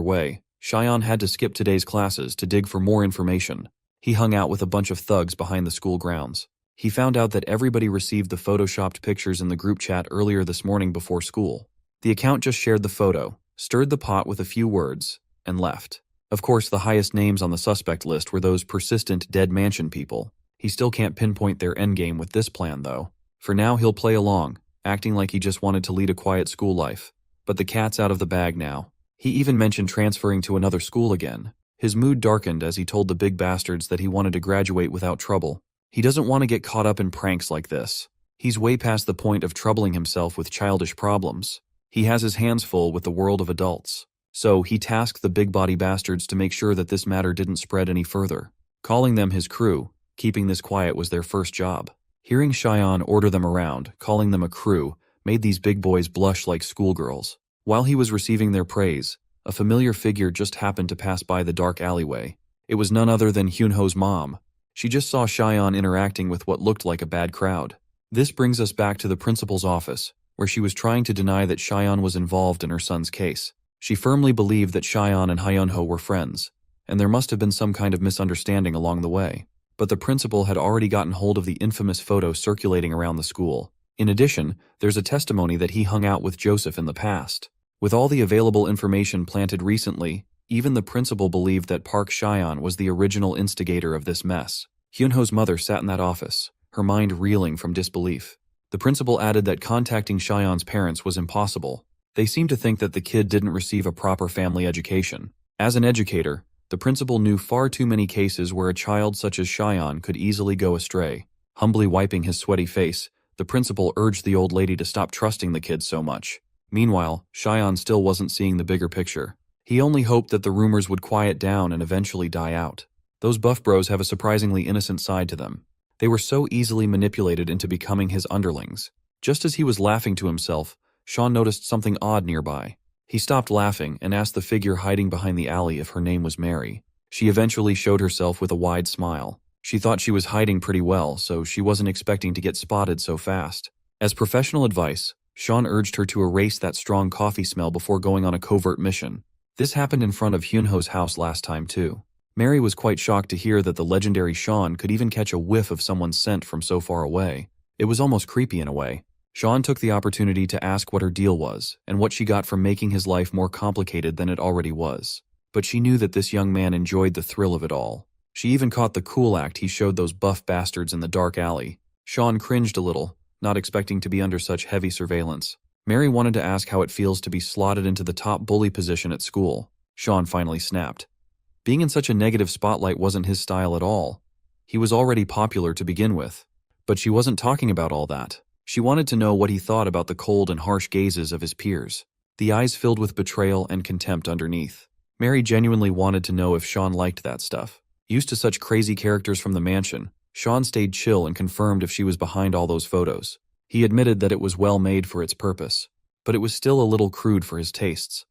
way, Cheyenne had to skip today's classes to dig for more information. He hung out with a bunch of thugs behind the school grounds. He found out that everybody received the photoshopped pictures in the group chat earlier this morning before school. The account just shared the photo, stirred the pot with a few words, and left. Of course, the highest names on the suspect list were those persistent dead mansion people. He still can't pinpoint their endgame with this plan, though. For now, he'll play along, acting like he just wanted to lead a quiet school life. But the cat's out of the bag now. He even mentioned transferring to another school again. His mood darkened as he told the big bastards that he wanted to graduate without trouble. He doesn't want to get caught up in pranks like this. He's way past the point of troubling himself with childish problems. He has his hands full with the world of adults. So he tasked the big body bastards to make sure that this matter didn't spread any further. Calling them his crew, keeping this quiet was their first job. Hearing Cheyenne order them around, calling them a crew, made these big boys blush like schoolgirls. While he was receiving their praise, a familiar figure just happened to pass by the dark alleyway. It was none other than Hyunho's mom. She just saw Cheyenne interacting with what looked like a bad crowd. This brings us back to the principal's office, where she was trying to deny that Cheyenne was involved in her son's case. She firmly believed that Cheyenne and Hyunho were friends, and there must have been some kind of misunderstanding along the way. But the principal had already gotten hold of the infamous photo circulating around the school. In addition, there's a testimony that he hung out with Joseph in the past. With all the available information planted recently, even the principal believed that Park Cheyenne was the original instigator of this mess. Hyunho's mother sat in that office, her mind reeling from disbelief. The principal added that contacting Cheyenne's parents was impossible. They seemed to think that the kid didn't receive a proper family education. As an educator, the principal knew far too many cases where a child such as Cheyenne could easily go astray. Humbly wiping his sweaty face, the principal urged the old lady to stop trusting the kid so much. Meanwhile, Cheyenne still wasn't seeing the bigger picture. He only hoped that the rumors would quiet down and eventually die out. Those buff bros have a surprisingly innocent side to them. They were so easily manipulated into becoming his underlings. Just as he was laughing to himself, Sean noticed something odd nearby. He stopped laughing and asked the figure hiding behind the alley if her name was Mary. She eventually showed herself with a wide smile. She thought she was hiding pretty well, so she wasn't expecting to get spotted so fast. As professional advice, Sean urged her to erase that strong coffee smell before going on a covert mission. This happened in front of Hyunho's house last time too. Mary was quite shocked to hear that the legendary Sean could even catch a whiff of someone's scent from so far away. It was almost creepy in a way. Sean took the opportunity to ask what her deal was, and what she got from making his life more complicated than it already was. But she knew that this young man enjoyed the thrill of it all. She even caught the cool act he showed those buff bastards in the dark alley. Sean cringed a little, not expecting to be under such heavy surveillance. Mary wanted to ask how it feels to be slotted into the top bully position at school. Sean finally snapped. Being in such a negative spotlight wasn't his style at all. He was already popular to begin with. But she wasn't talking about all that. She wanted to know what he thought about the cold and harsh gazes of his peers. The eyes filled with betrayal and contempt underneath. Mary genuinely wanted to know if Sean liked that stuff. Used to such crazy characters from the mansion, Sean stayed chill and confirmed if she was behind all those photos. He admitted that it was well made for its purpose, but it was still a little crude for his tastes.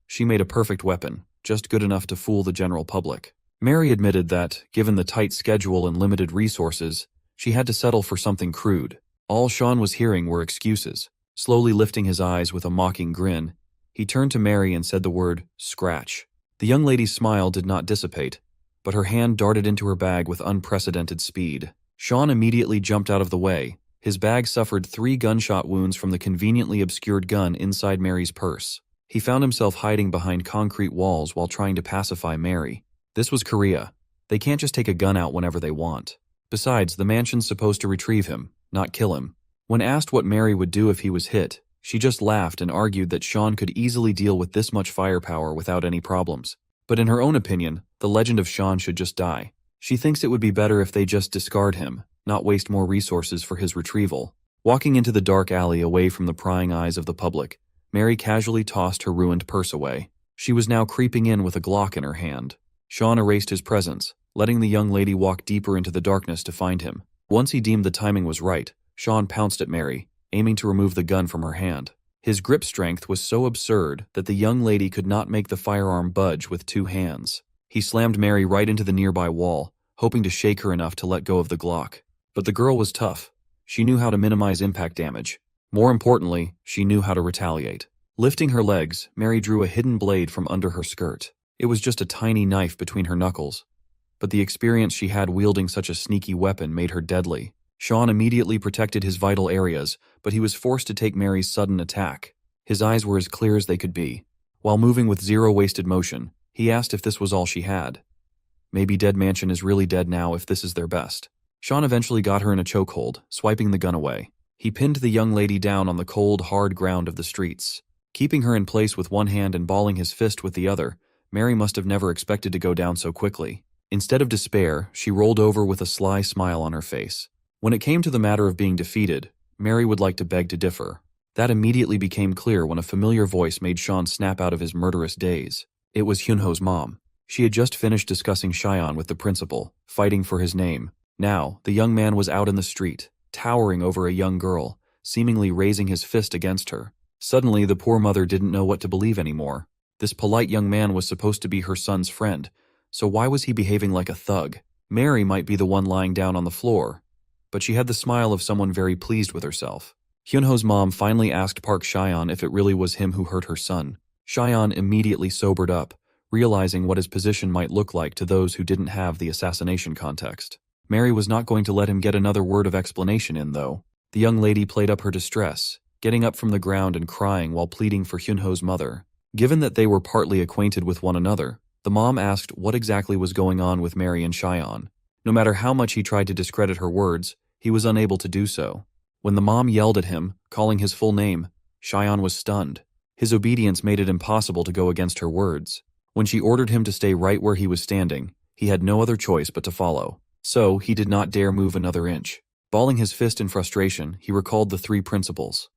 She made a perfect weapon, just good enough to fool the general public. Mary admitted that, given the tight schedule and limited resources, she had to settle for something crude. All Sean was hearing were excuses. Slowly lifting his eyes with a mocking grin, he turned to Mary and said the word, "Scratch." The young lady's smile did not dissipate, but her hand darted into her bag with unprecedented speed. Sean immediately jumped out of the way. His bag suffered 3 gunshot wounds from the conveniently obscured gun inside Mary's purse. He found himself hiding behind concrete walls while trying to pacify Mary. This was Korea. They can't just take a gun out whenever they want. Besides, the mansion's supposed to retrieve him, not kill him. When asked what Mary would do if he was hit, she just laughed and argued that Sean could easily deal with this much firepower without any problems. But in her own opinion, the legend of Sean should just die. She thinks it would be better if they just discard him, not waste more resources for his retrieval. Walking into the dark alley away from the prying eyes of the public, Mary casually tossed her ruined purse away. She was now creeping in with a Glock in her hand. Sean erased his presence, letting the young lady walk deeper into the darkness to find him. Once he deemed the timing was right, Sean pounced at Mary, aiming to remove the gun from her hand. His grip strength was so absurd that the young lady could not make the firearm budge with 2 hands. He slammed Mary right into the nearby wall, hoping to shake her enough to let go of the Glock. But the girl was tough. She knew how to minimize impact damage. More importantly, she knew how to retaliate. Lifting her legs, Mary drew a hidden blade from under her skirt. It was just a tiny knife between her knuckles, but the experience she had wielding such a sneaky weapon made her deadly. Shaun immediately protected his vital areas, but he was forced to take Mary's sudden attack. His eyes were as clear as they could be. While moving with zero wasted motion, he asked if this was all she had. Maybe Dead Mansion is really dead now if this is their best. Shaun eventually got her in a chokehold, swiping the gun away. He pinned the young lady down on the cold, hard ground of the streets. Keeping her in place with one hand and balling his fist with the other, Mary must have never expected to go down so quickly. Instead of despair, she rolled over with a sly smile on her face. When it came to the matter of being defeated, Mary would like to beg to differ. That immediately became clear when a familiar voice made Shaun snap out of his murderous daze. It was Hyunho's mom. She had just finished discussing Cheyenne with the principal, fighting for his name. Now, the young man was out in the street, towering over a young girl, seemingly raising his fist against her. Suddenly, the poor mother didn't know what to believe anymore. This polite young man was supposed to be her son's friend, so why was he behaving like a thug? Mary might be the one lying down on the floor, but she had the smile of someone very pleased with herself. Hyunho's mom finally asked Park Cheyenne if it really was him who hurt her son. Cheyenne immediately sobered up, realizing what his position might look like to those who didn't have the assassination context. Mary was not going to let him get another word of explanation in, though. The young lady played up her distress, getting up from the ground and crying while pleading for Hyunho's mother. Given that they were partly acquainted with one another, the mom asked what exactly was going on with Mary and Cheyenne. No matter how much he tried to discredit her words, he was unable to do so. When the mom yelled at him, calling his full name, Cheyenne was stunned. His obedience made it impossible to go against her words. When she ordered him to stay right where he was standing, he had no other choice but to follow. So, he did not dare move another inch. Balling his fist in frustration, he recalled the 3 principles.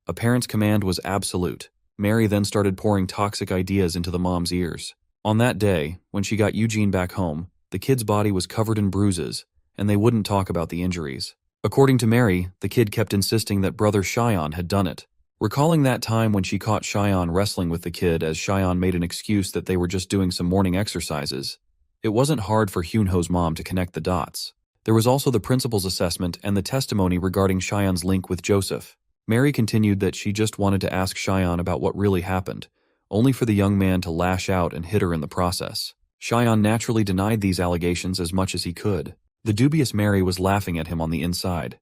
A parent's command was absolute. Mary then started pouring toxic ideas into the mom's ears. On that day, when she got Eugene back home, the kid's body was covered in bruises, and they wouldn't talk about the injuries. According to Mary, the kid kept insisting that brother Cheyenne had done it. Recalling that time when she caught Cheyenne wrestling with the kid as Cheyenne made an excuse that they were just doing some morning exercises, it wasn't hard for Hyunho's mom to connect the dots. There was also the principal's assessment and the testimony regarding Cheyenne's link with Joseph. Mary continued that she just wanted to ask Cheyenne about what really happened, only for the young man to lash out and hit her in the process. Cheyenne naturally denied these allegations as much as he could. The dubious Mary was laughing at him on the inside.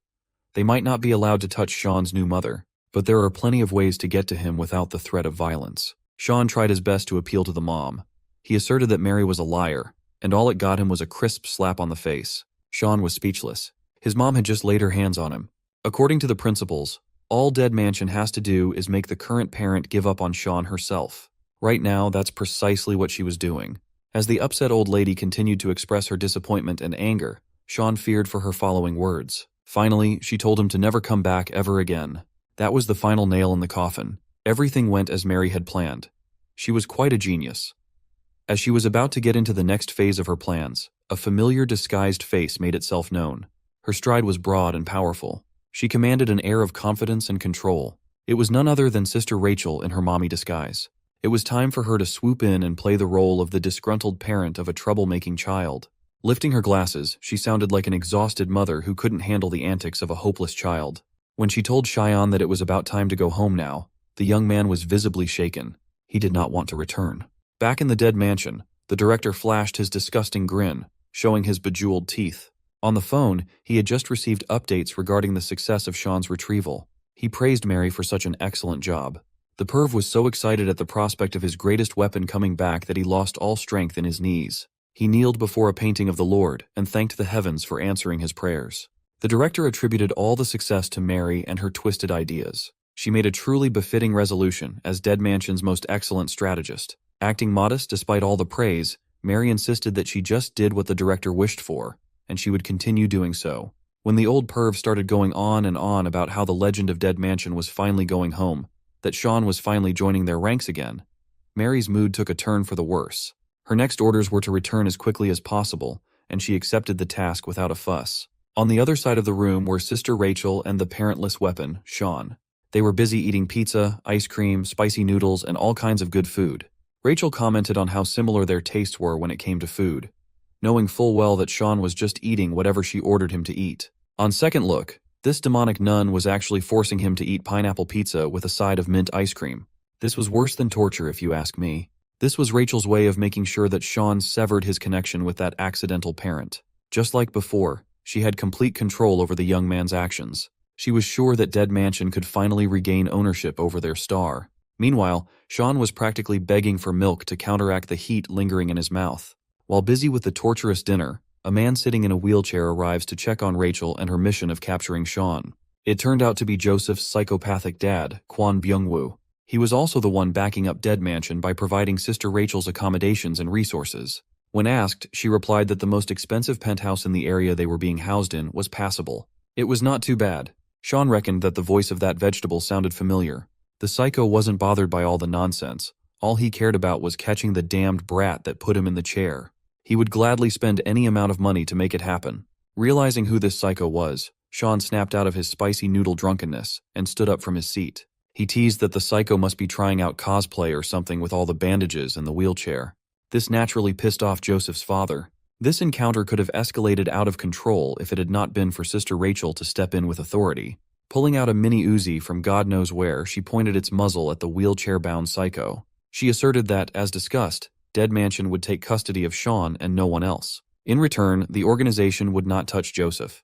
They might not be allowed to touch Sean's new mother, but there are plenty of ways to get to him without the threat of violence. Sean tried his best to appeal to the mom. He asserted that Mary was a liar, and all it got him was a crisp slap on the face. Sean was speechless. His mom had just laid her hands on him. According to the principles, all Dead Mansion has to do is make the current parent give up on Sean herself. Right now, that's precisely what she was doing. As the upset old lady continued to express her disappointment and anger, Sean feared for her following words. Finally, she told him to never come back ever again. That was the final nail in the coffin. Everything went as Mary had planned. She was quite a genius. As she was about to get into the next phase of her plans, a familiar disguised face made itself known. Her stride was broad and powerful. She commanded an air of confidence and control. It was none other than Sister Rachel in her mommy disguise. It was time for her to swoop in and play the role of the disgruntled parent of a troublemaking child. Lifting her glasses, she sounded like an exhausted mother who couldn't handle the antics of a hopeless child. When she told Cheyenne that it was about time to go home now, the young man was visibly shaken. He did not want to return. Back in the Dead Mansion, the director flashed his disgusting grin, showing his bejeweled teeth. On the phone, he had just received updates regarding the success of Sean's retrieval. He praised Mary for such an excellent job. The perv was so excited at the prospect of his greatest weapon coming back that he lost all strength in his knees. He kneeled before a painting of the Lord and thanked the heavens for answering his prayers. The director attributed all the success to Mary and her twisted ideas. She made a truly befitting resolution as Dead Mansion's most excellent strategist. Acting modest despite all the praise, Mary insisted that she just did what the director wished for, and she would continue doing so. When the old perv started going on and on about how the legend of Dead Mansion was finally going home, that Sean was finally joining their ranks again, Mary's mood took a turn for the worse. Her next orders were to return as quickly as possible, and she accepted the task without a fuss. On the other side of the room were Sister Rachel and the parentless weapon, Sean. They were busy eating pizza, ice cream, spicy noodles, and all kinds of good food. Rachel commented on how similar their tastes were when it came to food, knowing full well that Sean was just eating whatever she ordered him to eat. On second look, this demonic nun was actually forcing him to eat pineapple pizza with a side of mint ice cream. This was worse than torture, if you ask me. This was Rachel's way of making sure that Shawn severed his connection with that accidental parent. Just like before, she had complete control over the young man's actions. She was sure that Dead Mansion could finally regain ownership over their star. Meanwhile, Shawn was practically begging for milk to counteract the heat lingering in his mouth. While busy with the torturous dinner, a man sitting in a wheelchair arrives to check on Rachel and her mission of capturing Shawn. It turned out to be Joseph's psychopathic dad, Kwon Byung-woo. He was also the one backing up Dead Mansion by providing Sister Rachel's accommodations and resources. When asked, she replied that the most expensive penthouse in the area they were being housed in was passable. It was not too bad. Shawn reckoned that the voice of that vegetable sounded familiar. The psycho wasn't bothered by all the nonsense. All he cared about was catching the damned brat that put him in the chair. He would gladly spend any amount of money to make it happen. Realizing who this psycho was, Shawn snapped out of his spicy noodle drunkenness and stood up from his seat. He teased that the psycho must be trying out cosplay or something with all the bandages and the wheelchair. This naturally pissed off Joseph's father. This encounter could have escalated out of control if it had not been for Sister Rachel to step in with authority. Pulling out a mini Uzi from God knows where, she pointed its muzzle at the wheelchair-bound psycho. She asserted that, as discussed, Dead Mansion would take custody of Shawn and no one else. In return, the organization would not touch Joseph.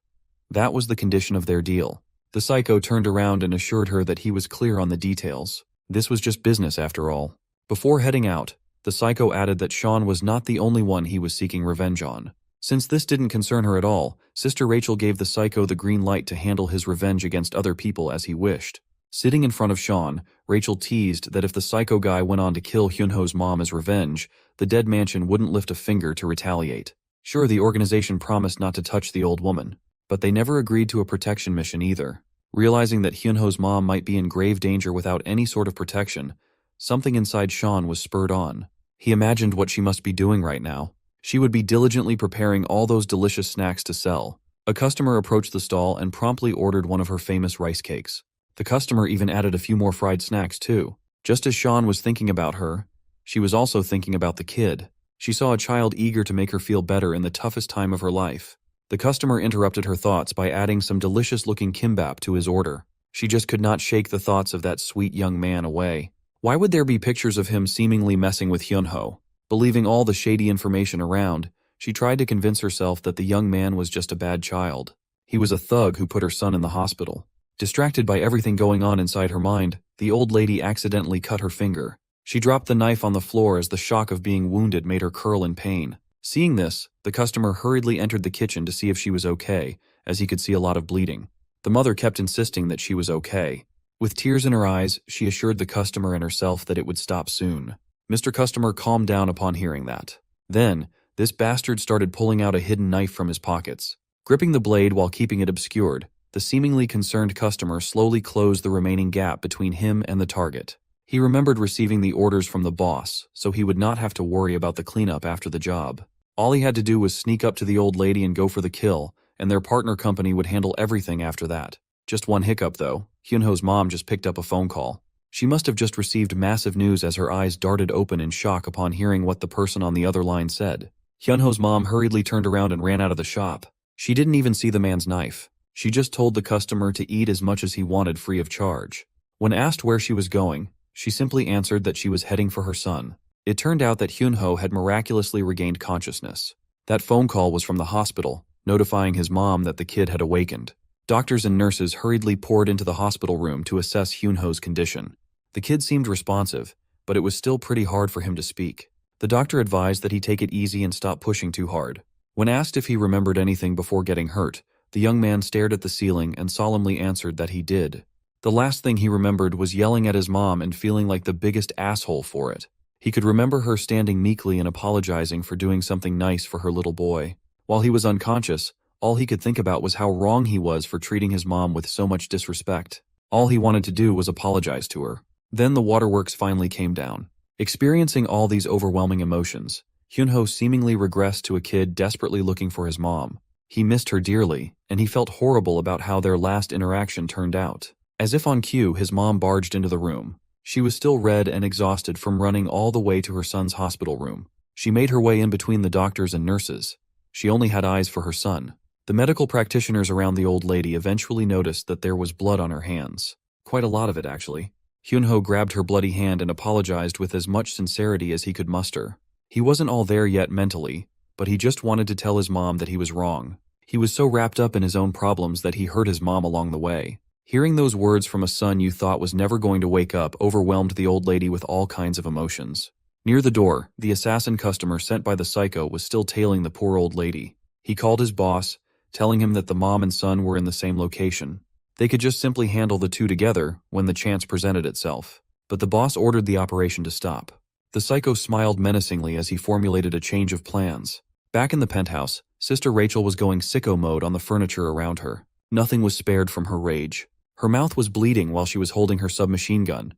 That was the condition of their deal. The psycho turned around and assured her that he was clear on the details. This was just business after all. Before heading out, the psycho added that Shawn was not the only one he was seeking revenge on. Since this didn't concern her at all, Sister Rachel gave the psycho the green light to handle his revenge against other people as he wished. Sitting in front of Shawn, Rachel teased that if the psycho guy went on to kill Hyunho's mom as revenge, the Dead Mansion wouldn't lift a finger to retaliate. Sure, the organization promised not to touch the old woman, but they never agreed to a protection mission either. Realizing that Hyunho's mom might be in grave danger without any sort of protection, something inside Shawn was spurred on. He imagined what she must be doing right now. She would be diligently preparing all those delicious snacks to sell. A customer approached the stall and promptly ordered one of her famous rice cakes. The customer even added a few more fried snacks too. Just as Shawn was thinking about her, she was also thinking about the kid. She saw a child eager to make her feel better in the toughest time of her life. The customer interrupted her thoughts by adding some delicious-looking kimbap to his order. She just could not shake the thoughts of that sweet young man away. Why would there be pictures of him seemingly messing with Hyunho? Believing all the shady information around, she tried to convince herself that the young man was just a bad child. He was a thug who put her son in the hospital. Distracted by everything going on inside her mind, the old lady accidentally cut her finger. She dropped the knife on the floor as the shock of being wounded made her curl in pain. Seeing this, the customer hurriedly entered the kitchen to see if she was okay, as he could see a lot of bleeding. The mother kept insisting that she was okay. With tears in her eyes, she assured the customer and herself that it would stop soon. Mr. Customer calmed down upon hearing that. Then, this bastard started pulling out a hidden knife from his pockets. Gripping the blade while keeping it obscured, the seemingly concerned customer slowly closed the remaining gap between him and the target. He remembered receiving the orders from the boss, so he would not have to worry about the cleanup after the job. All he had to do was sneak up to the old lady and go for the kill, and their partner company would handle everything after that. Just one hiccup though, Hyunho's mom just picked up a phone call. She must have just received massive news as her eyes darted open in shock upon hearing what the person on the other line said. Hyunho's mom hurriedly turned around and ran out of the shop. She didn't even see the man's knife. She just told the customer to eat as much as he wanted free of charge. When asked where she was going, she simply answered that she was heading for her son. It turned out that Hyunho had miraculously regained consciousness. That phone call was from the hospital, notifying his mom that the kid had awakened. Doctors and nurses hurriedly poured into the hospital room to assess Hyunho's condition. The kid seemed responsive, but it was still pretty hard for him to speak. The doctor advised that he take it easy and stop pushing too hard. When asked if he remembered anything before getting hurt, the young man stared at the ceiling and solemnly answered that he did. The last thing he remembered was yelling at his mom and feeling like the biggest asshole for it. He could remember her standing meekly and apologizing for doing something nice for her little boy. While he was unconscious, all he could think about was how wrong he was for treating his mom with so much disrespect. All he wanted to do was apologize to her. Then the waterworks finally came down. Experiencing all these overwhelming emotions, Hyunho seemingly regressed to a kid desperately looking for his mom. He missed her dearly, and he felt horrible about how their last interaction turned out. As if on cue, his mom barged into the room. She was still red and exhausted from running all the way to her son's hospital room. She made her way in between the doctors and nurses. She only had eyes for her son. The medical practitioners around the old lady eventually noticed that there was blood on her hands. Quite a lot of it, actually. Hyunho grabbed her bloody hand and apologized with as much sincerity as he could muster. He wasn't all there yet mentally, but he just wanted to tell his mom that he was wrong. He was so wrapped up in his own problems that he hurt his mom along the way. Hearing those words from a son you thought was never going to wake up overwhelmed the old lady with all kinds of emotions. Near the door, the assassin customer sent by the psycho was still tailing the poor old lady. He called his boss, telling him that the mom and son were in the same location. They could just simply handle the two together when the chance presented itself. But the boss ordered the operation to stop. The psycho smiled menacingly as he formulated a change of plans. Back in the penthouse, Sister Rachel was going sicko mode on the furniture around her. Nothing was spared from her rage. Her mouth was bleeding while she was holding her submachine gun.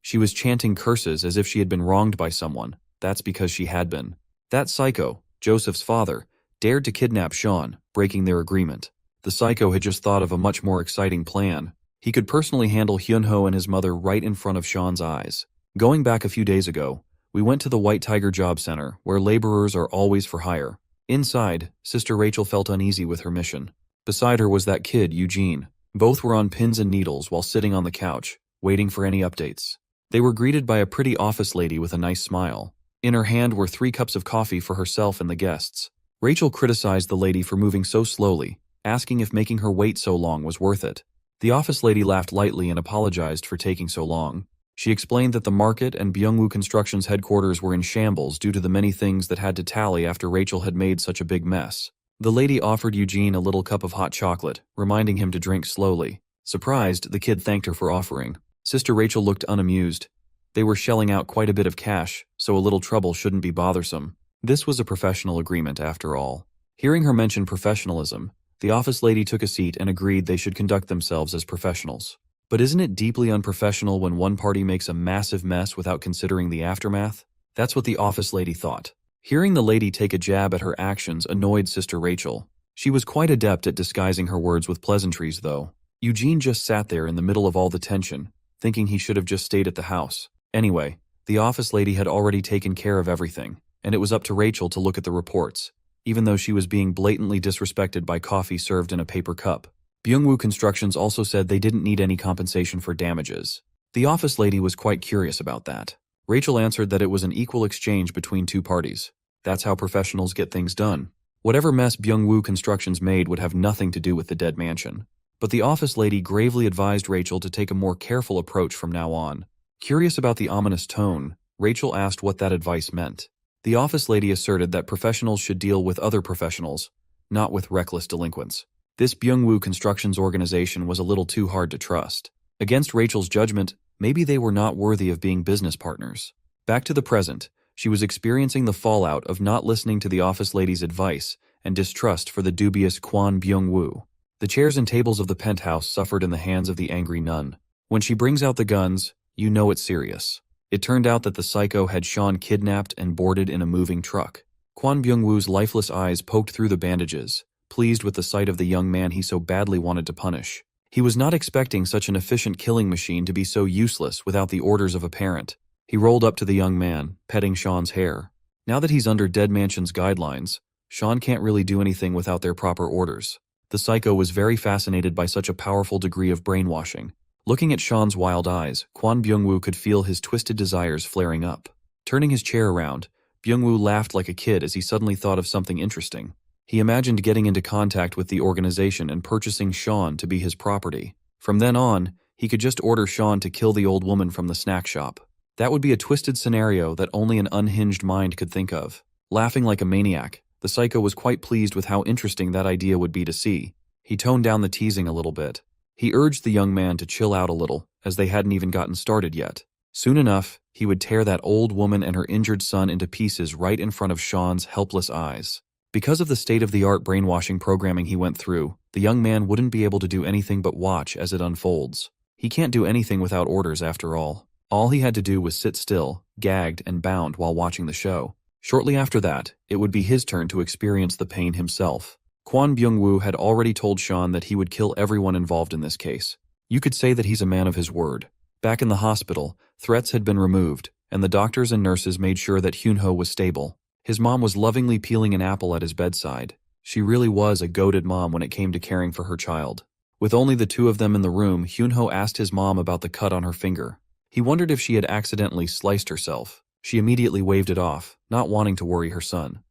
She was chanting curses as if she had been wronged by someone. That's because she had been. That psycho, Joseph's father, dared to kidnap Sean, breaking their agreement. The psycho had just thought of a much more exciting plan. He could personally handle Hyunho and his mother right in front of Sean's eyes. Going back a few days ago, we went to the White Tiger Job Center, where laborers are always for hire. Inside, Sister Rachel felt uneasy with her mission. Beside her was that kid, Eugene. Both were on pins and needles while sitting on the couch, waiting for any updates. They were greeted by a pretty office lady with a nice smile. In her hand were 3 cups of coffee for herself and the guests. Rachel criticized the lady for moving so slowly, asking if making her wait so long was worth it. The office lady laughed lightly and apologized for taking so long. She explained that the market and Byungwoo Construction's headquarters were in shambles due to the many things that had to tally after Rachel had made such a big mess. The lady offered Eugene a little cup of hot chocolate, reminding him to drink slowly. Surprised, the kid thanked her for offering. Sister Rachel looked unamused. They were shelling out quite a bit of cash, so a little trouble shouldn't be bothersome. This was a professional agreement after all. Hearing her mention professionalism, the office lady took a seat and agreed they should conduct themselves as professionals. But isn't it deeply unprofessional when one party makes a massive mess without considering the aftermath? That's what the office lady thought. Hearing the lady take a jab at her actions annoyed Sister Rachel. She was quite adept at disguising her words with pleasantries, though. Eugene just sat there in the middle of all the tension, thinking he should have just stayed at the house. Anyway, the office lady had already taken care of everything, and it was up to Rachel to look at the reports, even though she was being blatantly disrespected by coffee served in a paper cup. Byungwoo Constructions also said they didn't need any compensation for damages. The office lady was quite curious about that. Rachel answered that it was an equal exchange between two parties. That's how professionals get things done. Whatever mess Byungwoo Constructions made would have nothing to do with the dead mansion. But the office lady gravely advised Rachel to take a more careful approach from now on. Curious about the ominous tone, Rachel asked what that advice meant. The office lady asserted that professionals should deal with other professionals, not with reckless delinquents. This Byungwoo Constructions organization was a little too hard to trust. Against Rachel's judgment, maybe they were not worthy of being business partners. Back to the present, she was experiencing the fallout of not listening to the office lady's advice and distrust for the dubious Kwon Byung-woo. The chairs and tables of the penthouse suffered in the hands of the angry nun. When she brings out the guns, you know it's serious. It turned out that the psycho had Sean kidnapped and boarded in a moving truck. Kwon Byung-woo's lifeless eyes poked through the bandages, pleased with the sight of the young man he so badly wanted to punish. He was not expecting such an efficient killing machine to be so useless without the orders of a parent. He rolled up to the young man, petting Sean's hair. Now that he's under Dead Mansion's guidelines, Sean can't really do anything without their proper orders. The psycho was very fascinated by such a powerful degree of brainwashing. Looking at Sean's wild eyes, Kwon Byung-woo could feel his twisted desires flaring up. Turning his chair around, Byung-woo laughed like a kid as he suddenly thought of something interesting. He imagined getting into contact with the organization and purchasing Sean to be his property. From then on, he could just order Sean to kill the old woman from the snack shop. That would be a twisted scenario that only an unhinged mind could think of. Laughing like a maniac, the psycho was quite pleased with how interesting that idea would be to see. He toned down the teasing a little bit. He urged the young man to chill out a little, as they hadn't even gotten started yet. Soon enough, he would tear that old woman and her injured son into pieces right in front of Sean's helpless eyes. Because of the state-of-the-art brainwashing programming he went through, the young man wouldn't be able to do anything but watch as it unfolds. He can't do anything without orders after all. All he had to do was sit still, gagged and bound while watching the show. Shortly after that, it would be his turn to experience the pain himself. Kwon Byung-woo had already told Sean that he would kill everyone involved in this case. You could say that he's a man of his word. Back in the hospital, threats had been removed, and the doctors and nurses made sure that Hyunho was stable. His mom was lovingly peeling an apple at his bedside. She really was a goated mom when it came to caring for her child. With only the two of them in the room, Hyunho asked his mom about the cut on her finger. He wondered if she had accidentally sliced herself. She immediately waved it off, not wanting to worry her son.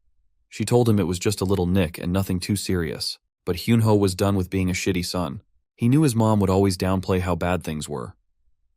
She told him it was just a little nick and nothing too serious. But Hyunho was done with being a shitty son. He knew his mom would always downplay how bad things were.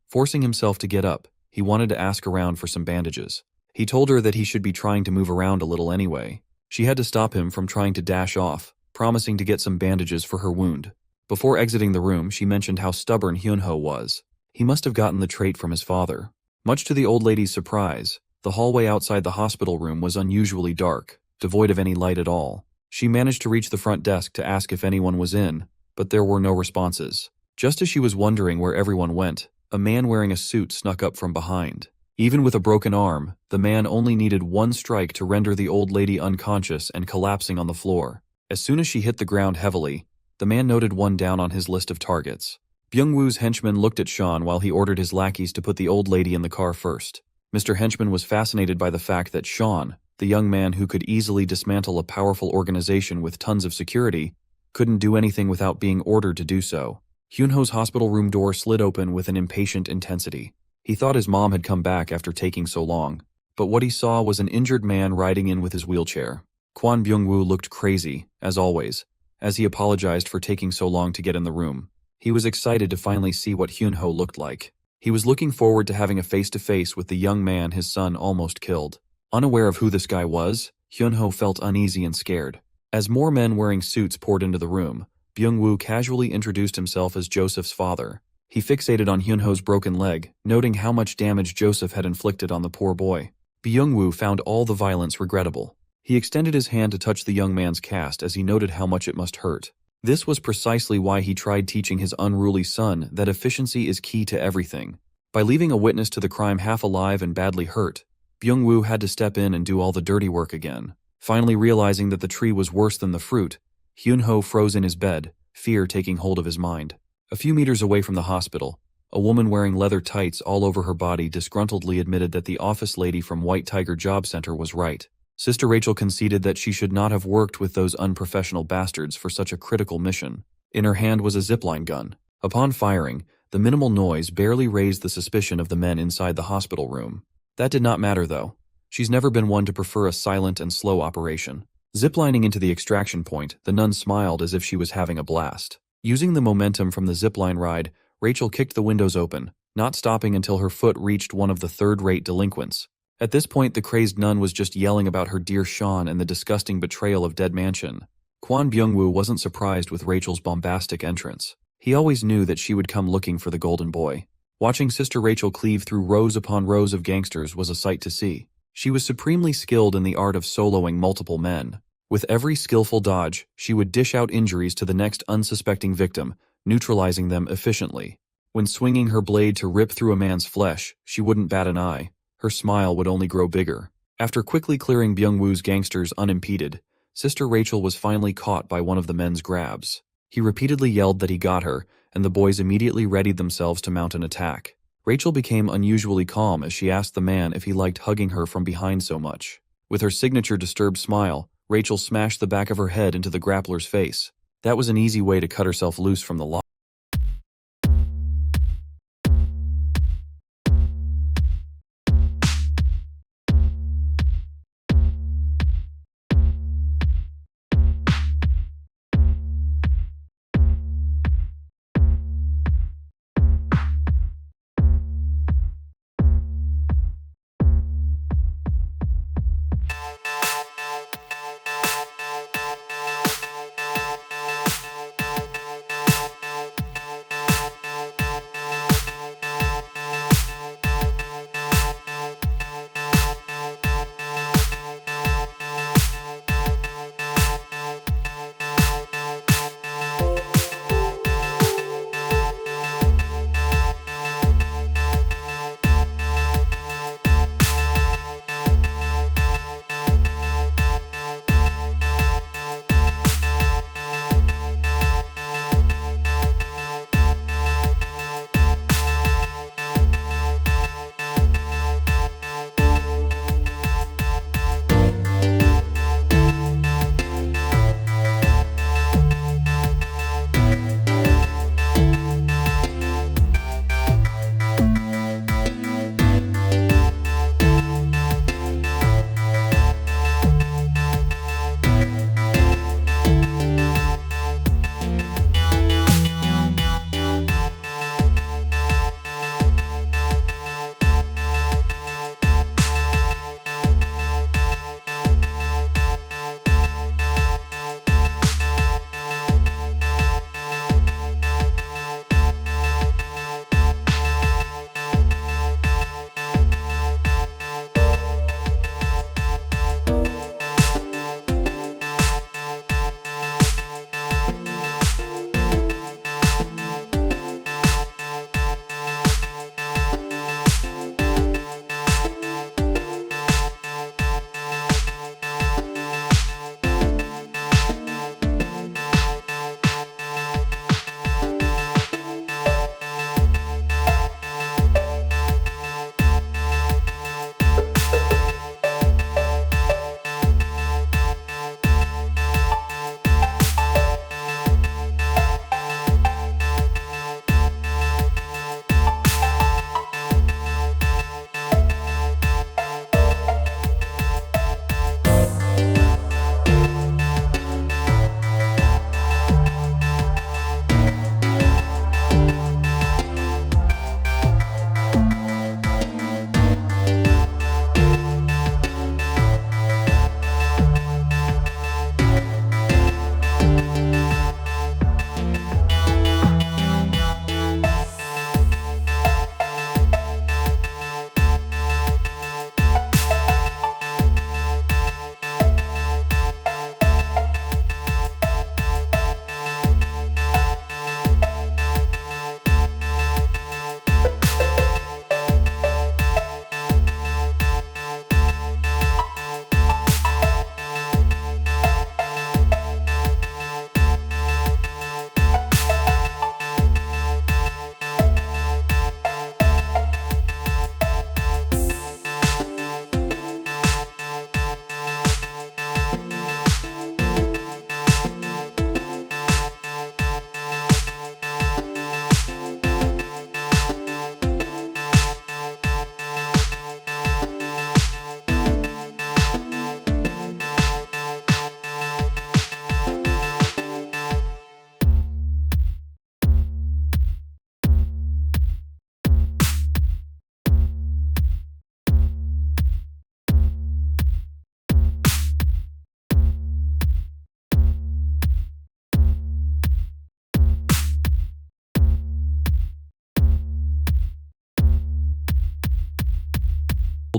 Forcing himself to get up, he wanted to ask around for some bandages. He told her that he should be trying to move around a little anyway. She had to stop him from trying to dash off, promising to get some bandages for her wound. Before exiting the room, she mentioned how stubborn Hyunho was. He must have gotten the trait from his father. Much to the old lady's surprise, the hallway outside the hospital room was unusually dark, devoid of any light at all. She managed to reach the front desk to ask if anyone was in, but there were no responses. Just as she was wondering where everyone went, a man wearing a suit snuck up from behind. Even with a broken arm, the man only needed one strike to render the old lady unconscious and collapsing on the floor. As soon as she hit the ground heavily, the man noted one down on his list of targets. Byung-woo's henchman looked at Sean while he ordered his lackeys to put the old lady in the car first. Mr. Henchman was fascinated by the fact that Sean, the young man who could easily dismantle a powerful organization with tons of security, couldn't do anything without being ordered to do so. Hyunho's hospital room door slid open with an impatient intensity. He thought his mom had come back after taking so long, but what he saw was an injured man riding in with his wheelchair. Kwon Byung-woo looked crazy, as always, as he apologized for taking so long to get in the room. He was excited to finally see what Hyunho looked like. He was looking forward to having a face-to-face with the young man his son almost killed. Unaware of who this guy was, Hyunho felt uneasy and scared. As more men wearing suits poured into the room, Byung-woo casually introduced himself as Joseph's father. He fixated on Hyunho's broken leg, noting how much damage Joseph had inflicted on the poor boy. Byung-woo found all the violence regrettable. He extended his hand to touch the young man's cast as he noted how much it must hurt. This was precisely why he tried teaching his unruly son that efficiency is key to everything. By leaving a witness to the crime half alive and badly hurt, Byung-woo had to step in and do all the dirty work again. Finally realizing that the tree was worse than the fruit, Hyunho froze in his bed, fear taking hold of his mind. A few meters away from the hospital, a woman wearing leather tights all over her body disgruntledly admitted that the office lady from White Tiger Job Center was right. Sister Rachel conceded that she should not have worked with those unprofessional bastards for such a critical mission. In her hand was a zipline gun. Upon firing, the minimal noise barely raised the suspicion of the men inside the hospital room. That did not matter, though. She's never been one to prefer a silent and slow operation. Ziplining into the extraction point, the nun smiled as if she was having a blast. Using the momentum from the zipline ride, Rachel kicked the windows open, not stopping until her foot reached one of the third-rate delinquents. At this point, the crazed nun was just yelling about her dear Sean and the disgusting betrayal of Dead Mansion. Kwon Byung-woo wasn't surprised with Rachel's bombastic entrance. He always knew that she would come looking for the golden boy. Watching Sister Rachel cleave through rows upon rows of gangsters was a sight to see. She was supremely skilled in the art of soloing multiple men. With every skillful dodge, she would dish out injuries to the next unsuspecting victim, neutralizing them efficiently. When swinging her blade to rip through a man's flesh, she wouldn't bat an eye. Her smile would only grow bigger. After quickly clearing Byung-woo's gangsters unimpeded, Sister Rachel was finally caught by one of the men's grabs. He repeatedly yelled that he got her, and the boys immediately readied themselves to mount an attack. Rachel became unusually calm as she asked the man if he liked hugging her from behind so much. With her signature disturbed smile, Rachel smashed the back of her head into the grappler's face. That was an easy way to cut herself loose from the lock.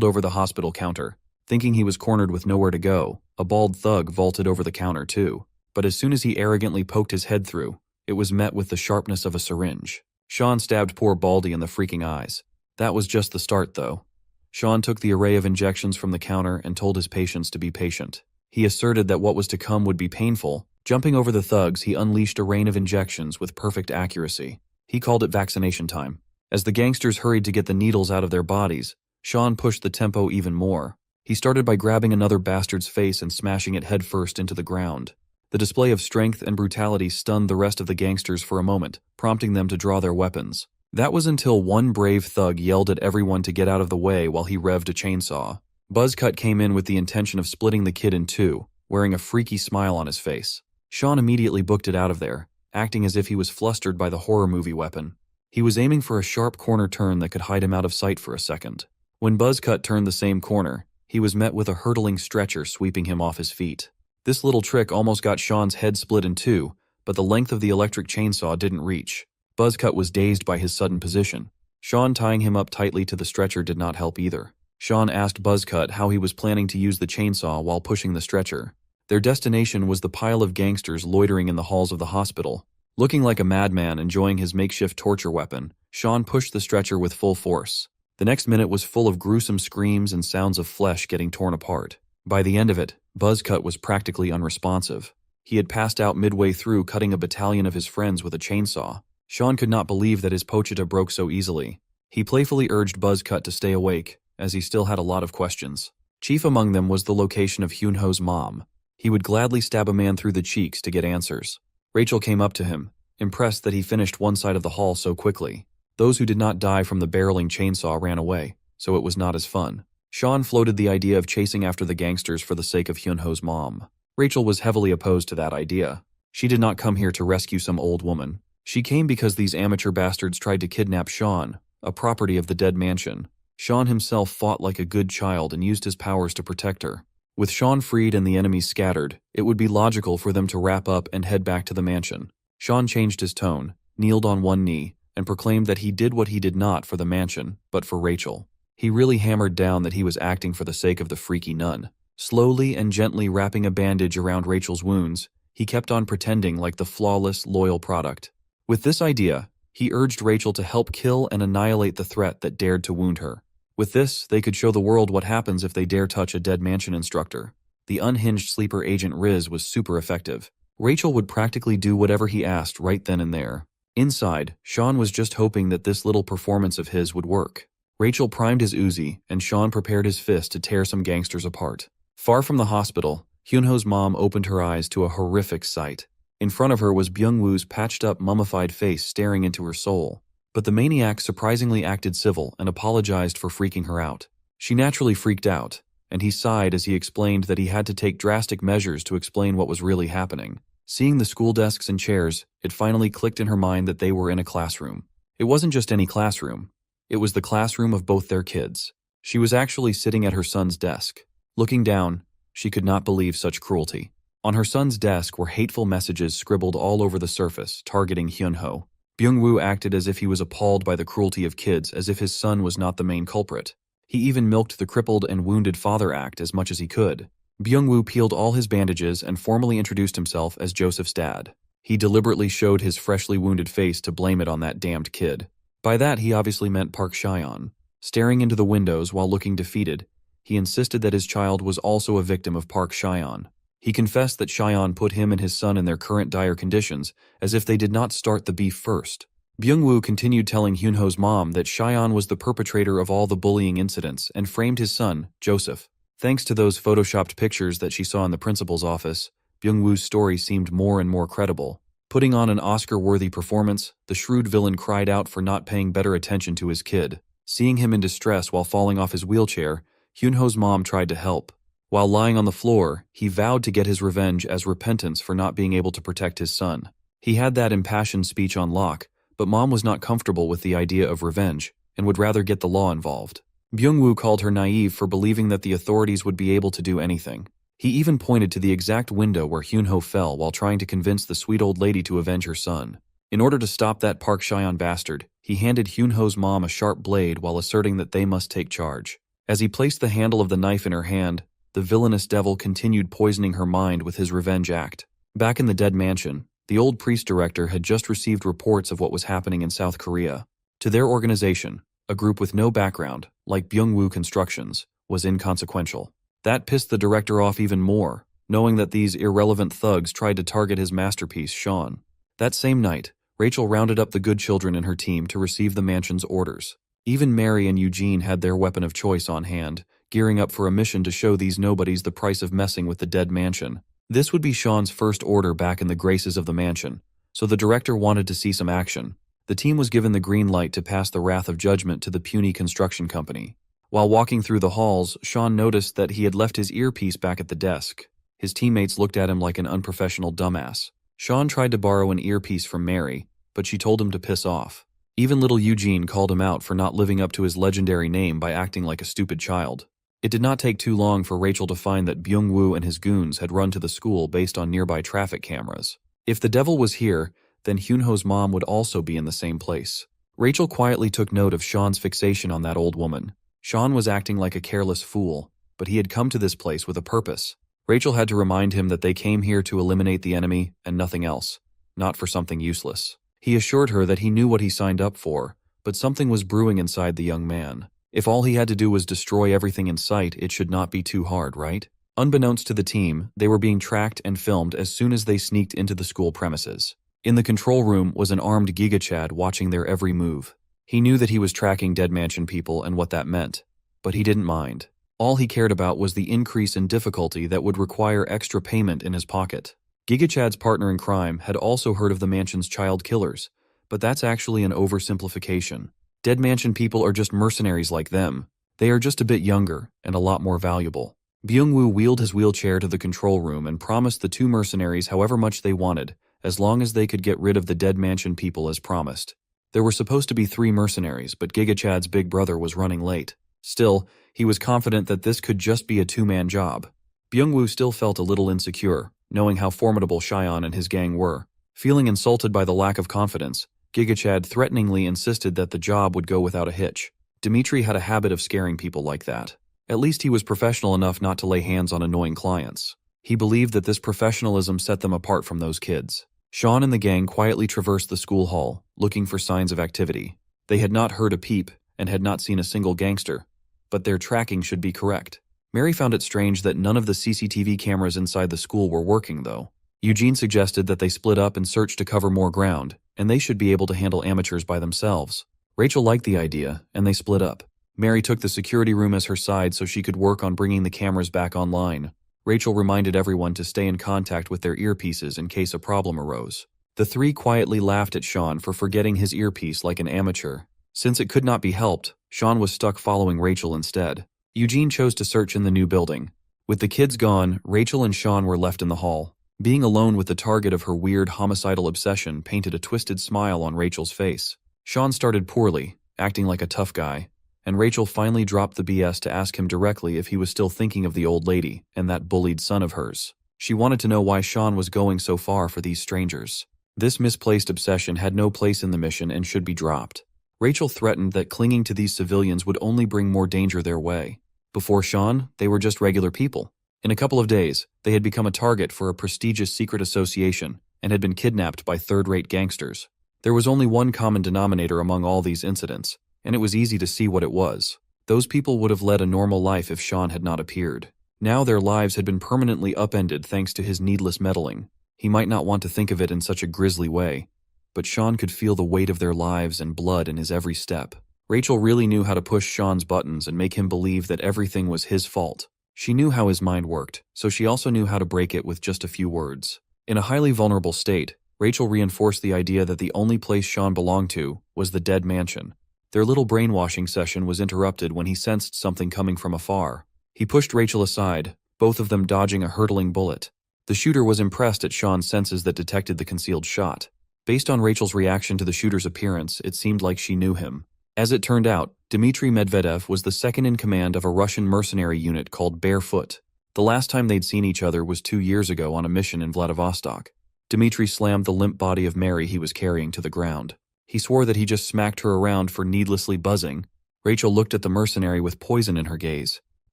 over the hospital counter. Thinking he was cornered with nowhere to go, a bald thug vaulted over the counter too. But as soon as he arrogantly poked his head through, it was met with the sharpness of a syringe. Sean stabbed poor Baldy in the freaking eyes. That was just the start, though. Sean took the array of injections from the counter and told his patients to be patient. He asserted that what was to come would be painful. Jumping over the thugs, he unleashed a rain of injections with perfect accuracy. He called it vaccination time. As the gangsters hurried to get the needles out of their bodies, Sean pushed the tempo even more. He started by grabbing another bastard's face and smashing it headfirst into the ground. The display of strength and brutality stunned the rest of the gangsters for a moment, prompting them to draw their weapons. That was until one brave thug yelled at everyone to get out of the way while he revved a chainsaw. Buzzcut came in with the intention of splitting the kid in two, wearing a freaky smile on his face. Sean immediately booked it out of there, acting as if he was flustered by the horror movie weapon. He was aiming for a sharp corner turn that could hide him out of sight for a second. When Buzzcut turned the same corner, he was met with a hurtling stretcher sweeping him off his feet. This little trick almost got Sean's head split in two, but the length of the electric chainsaw didn't reach. Buzzcut was dazed by his sudden position. Sean tying him up tightly to the stretcher did not help either. Sean asked Buzzcut how he was planning to use the chainsaw while pushing the stretcher. Their destination was the pile of gangsters loitering in the halls of the hospital. Looking like a madman enjoying his makeshift torture weapon, Sean pushed the stretcher with full force. The next minute was full of gruesome screams and sounds of flesh getting torn apart. By the end of it, Buzzcut was practically unresponsive. He had passed out midway through cutting a battalion of his friends with a chainsaw. Sean could not believe that his pochita broke so easily. He playfully urged Buzzcut to stay awake, as he still had a lot of questions. Chief among them was the location of Hyunho's mom. He would gladly stab a man through the cheeks to get answers. Rachel came up to him, impressed that he finished one side of the hall so quickly. Those who did not die from the barreling chainsaw ran away, so it was not as fun. Sean floated the idea of chasing after the gangsters for the sake of Hyunho's mom. Rachel was heavily opposed to that idea. She did not come here to rescue some old woman. She came because these amateur bastards tried to kidnap Sean, a property of the dead mansion. Sean himself fought like a good child and used his powers to protect her. With Sean freed and the enemies scattered, it would be logical for them to wrap up and head back to the mansion. Sean changed his tone, kneeled on one knee, and proclaimed that he did what he did not for the mansion, but for Rachel. He really hammered down that he was acting for the sake of the freaky nun. Slowly and gently wrapping a bandage around Rachel's wounds, he kept on pretending like the flawless, loyal product. With this idea, he urged Rachel to help kill and annihilate the threat that dared to wound her. With this, they could show the world what happens if they dare touch a dead mansion instructor. The unhinged sleeper agent Riz was super effective. Rachel would practically do whatever he asked right then and there. Inside, Sean was just hoping that this little performance of his would work. Rachel primed his Uzi, and Sean prepared his fist to tear some gangsters apart. Far from the hospital, Hyunho's mom opened her eyes to a horrific sight. In front of her was Byung-woo's patched-up, mummified face staring into her soul. But the maniac surprisingly acted civil and apologized for freaking her out. She naturally freaked out, and he sighed as he explained that he had to take drastic measures to explain what was really happening. Seeing the school desks and chairs, it finally clicked in her mind that they were in a classroom. It wasn't just any classroom. It was the classroom of both their kids. She was actually sitting at her son's desk. Looking down, she could not believe such cruelty. On her son's desk were hateful messages scribbled all over the surface, targeting Hyunho. Byung-woo acted as if he was appalled by the cruelty of kids, as if his son was not the main culprit. He even milked the crippled and wounded father act as much as he could. Byung-woo peeled all his bandages and formally introduced himself as Joseph's dad. He deliberately showed his freshly wounded face to blame it on that damned kid. By that, he obviously meant Park Chyon. Staring into the windows while looking defeated, he insisted that his child was also a victim of Park Chyon. He confessed that Chyon put him and his son in their current dire conditions, as if they did not start the beef first. Byung-woo continued telling Hyunho's mom that Chyon was the perpetrator of all the bullying incidents and framed his son, Joseph. Thanks to those photoshopped pictures that she saw in the principal's office, Byung-woo's story seemed more and more credible. Putting on an Oscar-worthy performance, the shrewd villain cried out for not paying better attention to his kid. Seeing him in distress while falling off his wheelchair, Hyunho's mom tried to help. While lying on the floor, he vowed to get his revenge as repentance for not being able to protect his son. He had that impassioned speech on lock, but mom was not comfortable with the idea of revenge and would rather get the law involved. Byung-woo called her naive for believing that the authorities would be able to do anything. He even pointed to the exact window where Hyunho fell while trying to convince the sweet old lady to avenge her son. In order to stop that Park Chyon bastard, he handed Hyunho's mom a sharp blade while asserting that they must take charge. As he placed the handle of the knife in her hand, the villainous devil continued poisoning her mind with his revenge act. Back in the dead mansion, the old priest director had just received reports of what was happening in South Korea. To their organization, a group with no background, like Byung-woo Constructions, was inconsequential. That pissed the director off even more, knowing that these irrelevant thugs tried to target his masterpiece, Shaun. That same night, Rachel rounded up the good children in her team to receive the mansion's orders. Even Mary and Eugene had their weapon of choice on hand, gearing up for a mission to show these nobodies the price of messing with the dead mansion. This would be Shaun's first order back in the graces of the mansion, so the director wanted to see some action. The team was given the green light to pass the wrath of judgment to the puny construction company. While walking through the halls, Shaun noticed that he had left his earpiece back at the desk. His teammates looked at him like an unprofessional dumbass. Shaun tried to borrow an earpiece from Mary, but she told him to piss off. Even little Eugene called him out for not living up to his legendary name by acting like a stupid child. It did not take too long for Rachel to find that Byung-woo and his goons had run to the school based on nearby traffic cameras. If the devil was here, then Hyunho's mom would also be in the same place. Rachel quietly took note of Shaun's fixation on that old woman. Shaun was acting like a careless fool, but he had come to this place with a purpose. Rachel had to remind him that they came here to eliminate the enemy and nothing else, not for something useless. He assured her that he knew what he signed up for, but something was brewing inside the young man. If all he had to do was destroy everything in sight, it should not be too hard, right? Unbeknownst to the team, they were being tracked and filmed as soon as they sneaked into the school premises. In the control room was an armed Giga Chad watching their every move. He knew that he was tracking Dead Mansion people and what that meant, but he didn't mind. All he cared about was the increase in difficulty that would require extra payment in his pocket. Giga Chad's partner in crime had also heard of the mansion's child killers, but that's actually an oversimplification. Dead Mansion people are just mercenaries like them. They are just a bit younger and a lot more valuable. Byung-woo wheeled his wheelchair to the control room and promised the two mercenaries however much they wanted, as long as they could get rid of the Dead Mansion people as promised. There were supposed to be 3 mercenaries, but Giga Chad's big brother was running late. Still, he was confident that this could just be a 2-man job. Byung-woo still felt a little insecure, knowing how formidable Shaun and his gang were. Feeling insulted by the lack of confidence, Giga Chad threateningly insisted that the job would go without a hitch. Dimitri had a habit of scaring people like that. At least he was professional enough not to lay hands on annoying clients. He believed that this professionalism set them apart from those kids. Shaun and the gang quietly traversed the school hall, looking for signs of activity. They had not heard a peep and had not seen a single gangster, but their tracking should be correct. Mary found it strange that none of the CCTV cameras inside the school were working, though. Eugene suggested that they split up and search to cover more ground, and they should be able to handle amateurs by themselves. Rachel liked the idea, and they split up. Mary took the security room as her side so she could work on bringing the cameras back online. Rachel reminded everyone to stay in contact with their earpieces in case a problem arose. The 3 quietly laughed at Shaun for forgetting his earpiece like an amateur. Since it could not be helped, Shaun was stuck following Rachel instead. Eugene chose to search in the new building. With the kids gone, Rachel and Shaun were left in the hall. Being alone with the target of her weird homicidal obsession painted a twisted smile on Rachel's face. Shaun started poorly, acting like a tough guy, and Rachel finally dropped the BS to ask him directly if he was still thinking of the old lady and that bullied son of hers. She wanted to know why Shaun was going so far for these strangers. This misplaced obsession had no place in the mission and should be dropped. Rachel threatened that clinging to these civilians would only bring more danger their way. Before Shaun, they were just regular people. In a couple of days, they had become a target for a prestigious secret association and had been kidnapped by third-rate gangsters. There was only one common denominator among all these incidents, and it was easy to see what it was. Those people would have led a normal life if Shaun had not appeared. Now their lives had been permanently upended thanks to his needless meddling. He might not want to think of it in such a grisly way, but Shaun could feel the weight of their lives and blood in his every step. Rachel really knew how to push Shaun's buttons and make him believe that everything was his fault. She knew how his mind worked, so she also knew how to break it with just a few words. In a highly vulnerable state, Rachel reinforced the idea that the only place Shaun belonged to was the Dead Mansion. Their little brainwashing session was interrupted when he sensed something coming from afar. He pushed Rachel aside, both of them dodging a hurtling bullet. The shooter was impressed at Shaun's senses that detected the concealed shot. Based on Rachel's reaction to the shooter's appearance, it seemed like she knew him. As it turned out, Dmitry Medvedev was the second in command of a Russian mercenary unit called Barefoot. The last time they'd seen each other was 2 years ago on a mission in Vladivostok. Dmitry slammed the limp body of Mary he was carrying to the ground. He swore that he just smacked her around for needlessly buzzing. Rachel looked at the mercenary with poison in her gaze.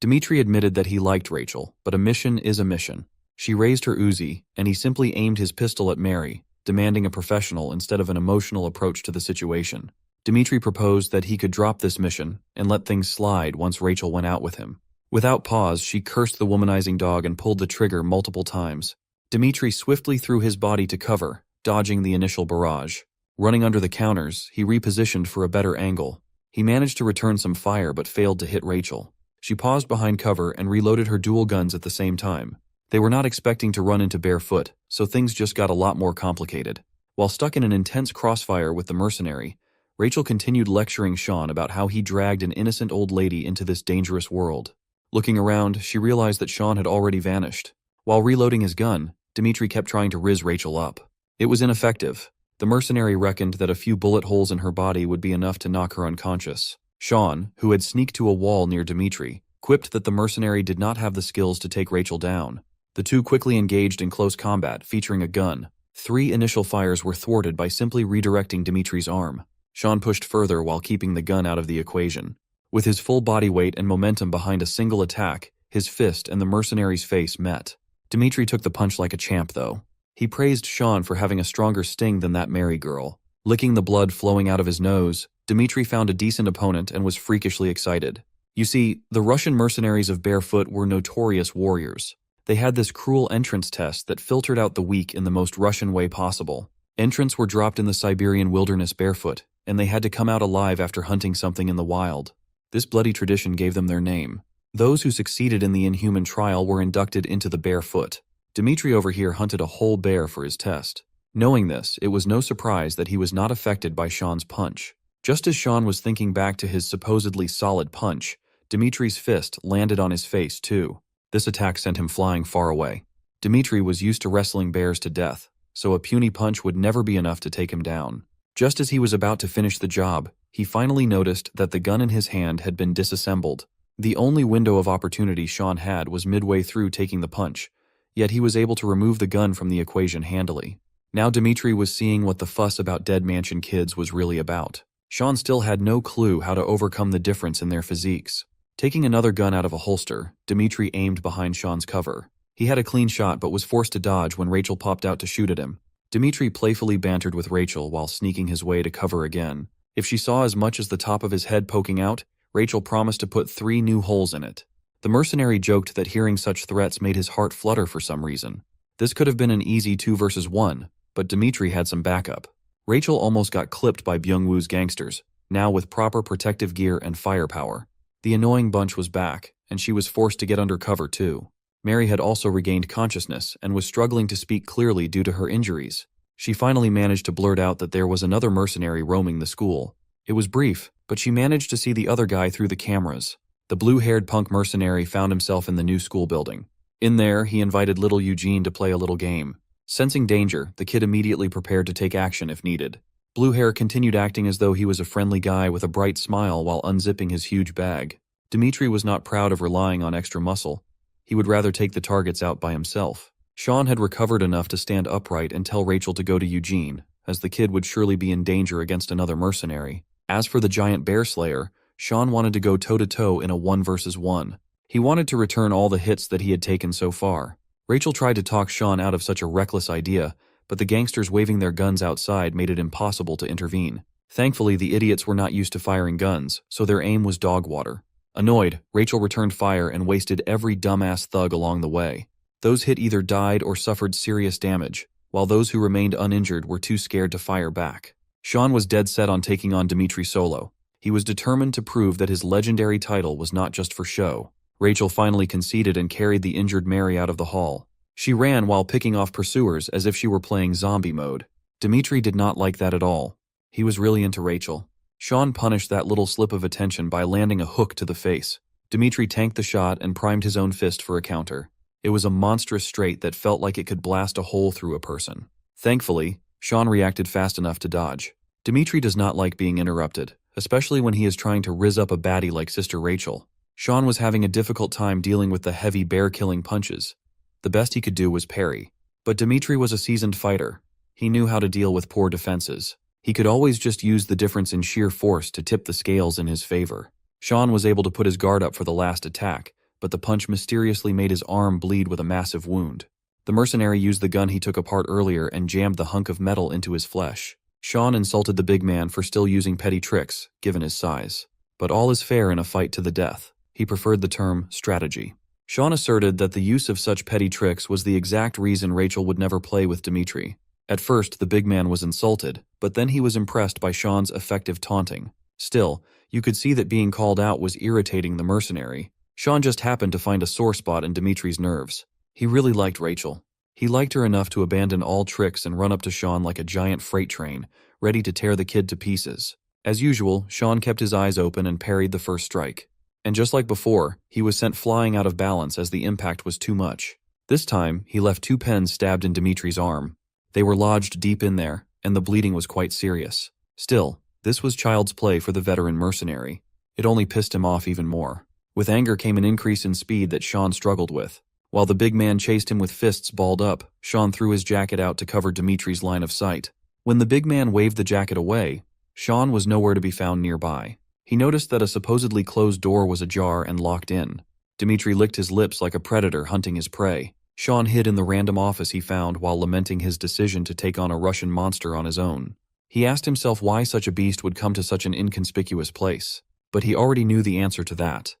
Dmitri admitted that he liked Rachel, but a mission is a mission. She raised her Uzi, and he simply aimed his pistol at Mary, demanding a professional instead of an emotional approach to the situation. Dmitri proposed that he could drop this mission and let things slide once Rachel went out with him. Without pause, she cursed the womanizing dog and pulled the trigger multiple times. Dmitri swiftly threw his body to cover, dodging the initial barrage. Running under the counters, he repositioned for a better angle. He managed to return some fire but failed to hit Rachel. She paused behind cover and reloaded her dual guns at the same time. They were not expecting to run into barefoot, so things just got a lot more complicated. While stuck in an intense crossfire with the mercenary, Rachel continued lecturing Sean about how he dragged an innocent old lady into this dangerous world. Looking around, she realized that Sean had already vanished. While reloading his gun, Dmitri kept trying to riz Rachel up. It was ineffective. The mercenary reckoned that a few bullet holes in her body would be enough to knock her unconscious. Sean, who had sneaked to a wall near Dmitri, quipped that the mercenary did not have the skills to take Rachel down. The two quickly engaged in close combat, featuring a gun. 3 initial fires were thwarted by simply redirecting Dmitri's arm. Sean pushed further while keeping the gun out of the equation. With his full body weight and momentum behind a single attack, his fist and the mercenary's face met. Dmitri took the punch like a champ, though. He praised Sean for having a stronger sting than that Mary girl. Licking the blood flowing out of his nose, Dmitri found a decent opponent and was freakishly excited. You see, the Russian mercenaries of Barefoot were notorious warriors. They had this cruel entrance test that filtered out the weak in the most Russian way possible. Entrants were dropped in the Siberian wilderness barefoot, and they had to come out alive after hunting something in the wild. This bloody tradition gave them their name. Those who succeeded in the inhuman trial were inducted into the Barefoot. Dmitri over here hunted a whole bear for his test. Knowing this, it was no surprise that he was not affected by Sean's punch. Just as Sean was thinking back to his supposedly solid punch, Dmitri's fist landed on his face too. This attack sent him flying far away. Dmitri was used to wrestling bears to death, so a puny punch would never be enough to take him down. Just as he was about to finish the job, he finally noticed that the gun in his hand had been disassembled. The only window of opportunity Sean had was midway through taking the punch, yet he was able to remove the gun from the equation handily. Now Dmitri was seeing what the fuss about Dead Mansion kids was really about. Sean still had no clue how to overcome the difference in their physiques. Taking another gun out of a holster, Dmitri aimed behind Sean's cover. He had a clean shot but was forced to dodge when Rachel popped out to shoot at him. Dmitri playfully bantered with Rachel while sneaking his way to cover again. If she saw as much as the top of his head poking out, Rachel promised to put 3 new holes in it. The mercenary joked that hearing such threats made his heart flutter for some reason. This could have been an easy 2 versus 1, but Dmitri had some backup. Rachel almost got clipped by Byung-woo's gangsters, now with proper protective gear and firepower. The annoying bunch was back, and she was forced to get under cover too. Mary had also regained consciousness and was struggling to speak clearly due to her injuries. She finally managed to blurt out that there was another mercenary roaming the school. It was brief, but she managed to see the other guy through the cameras. The blue-haired punk mercenary found himself in the new school building. In there, he invited little Eugene to play a little game. Sensing danger, the kid immediately prepared to take action if needed. Blue Hair continued acting as though he was a friendly guy with a bright smile while unzipping his huge bag. Dmitri was not proud of relying on extra muscle. He would rather take the targets out by himself. Sean had recovered enough to stand upright and tell Rachel to go to Eugene, as the kid would surely be in danger against another mercenary. As for the giant bear slayer, Sean wanted to go toe-to-toe in a 1 versus 1. He wanted to return all the hits that he had taken so far. Rachel tried to talk Sean out of such a reckless idea, but the gangsters waving their guns outside made it impossible to intervene. Thankfully, the idiots were not used to firing guns, so their aim was dog water. Annoyed, Rachel returned fire and wasted every dumbass thug along the way. Those hit either died or suffered serious damage, while those who remained uninjured were too scared to fire back. Sean was dead set on taking on Dmitri solo. He was determined to prove that his legendary title was not just for show. Rachel finally conceded and carried the injured Mary out of the hall. She ran while picking off pursuers as if she were playing zombie mode. Dmitri did not like that at all. He was really into Rachel. Sean punished that little slip of attention by landing a hook to the face. Dmitri tanked the shot and primed his own fist for a counter. It was a monstrous straight that felt like it could blast a hole through a person. Thankfully, Sean reacted fast enough to dodge. Dmitri does not like being interrupted, especially when he is trying to riz up a baddie like Sister Rachel. Sean was having a difficult time dealing with the heavy bear-killing punches. The best he could do was parry. But Dmitri was a seasoned fighter. He knew how to deal with poor defenses. He could always just use the difference in sheer force to tip the scales in his favor. Sean was able to put his guard up for the last attack, but the punch mysteriously made his arm bleed with a massive wound. The mercenary used the gun he took apart earlier and jammed the hunk of metal into his flesh. Sean insulted the big man for still using petty tricks, given his size. But all is fair in a fight to the death. He preferred the term strategy. Sean asserted that the use of such petty tricks was the exact reason Rachel would never play with Dimitri. At first, the big man was insulted, but then he was impressed by Sean's effective taunting. Still, you could see that being called out was irritating the mercenary. Sean just happened to find a sore spot in Dimitri's nerves. He really liked Rachel. He liked her enough to abandon all tricks and run up to Sean like a giant freight train, ready to tear the kid to pieces. As usual, Sean kept his eyes open and parried the first strike. And just like before, he was sent flying out of balance as the impact was too much. This time, he left 2 pens stabbed in Dimitri's arm. They were lodged deep in there, and the bleeding was quite serious. Still, this was child's play for the veteran mercenary. It only pissed him off even more. With anger came an increase in speed that Sean struggled with. While the big man chased him with fists balled up, Sean threw his jacket out to cover Dimitri's line of sight. When the big man waved the jacket away, Sean was nowhere to be found nearby. He noticed that a supposedly closed door was ajar and locked in. Dimitri licked his lips like a predator hunting his prey. Sean hid in the random office he found while lamenting his decision to take on a Russian monster on his own. He asked himself why such a beast would come to such an inconspicuous place, but he already knew the answer to that.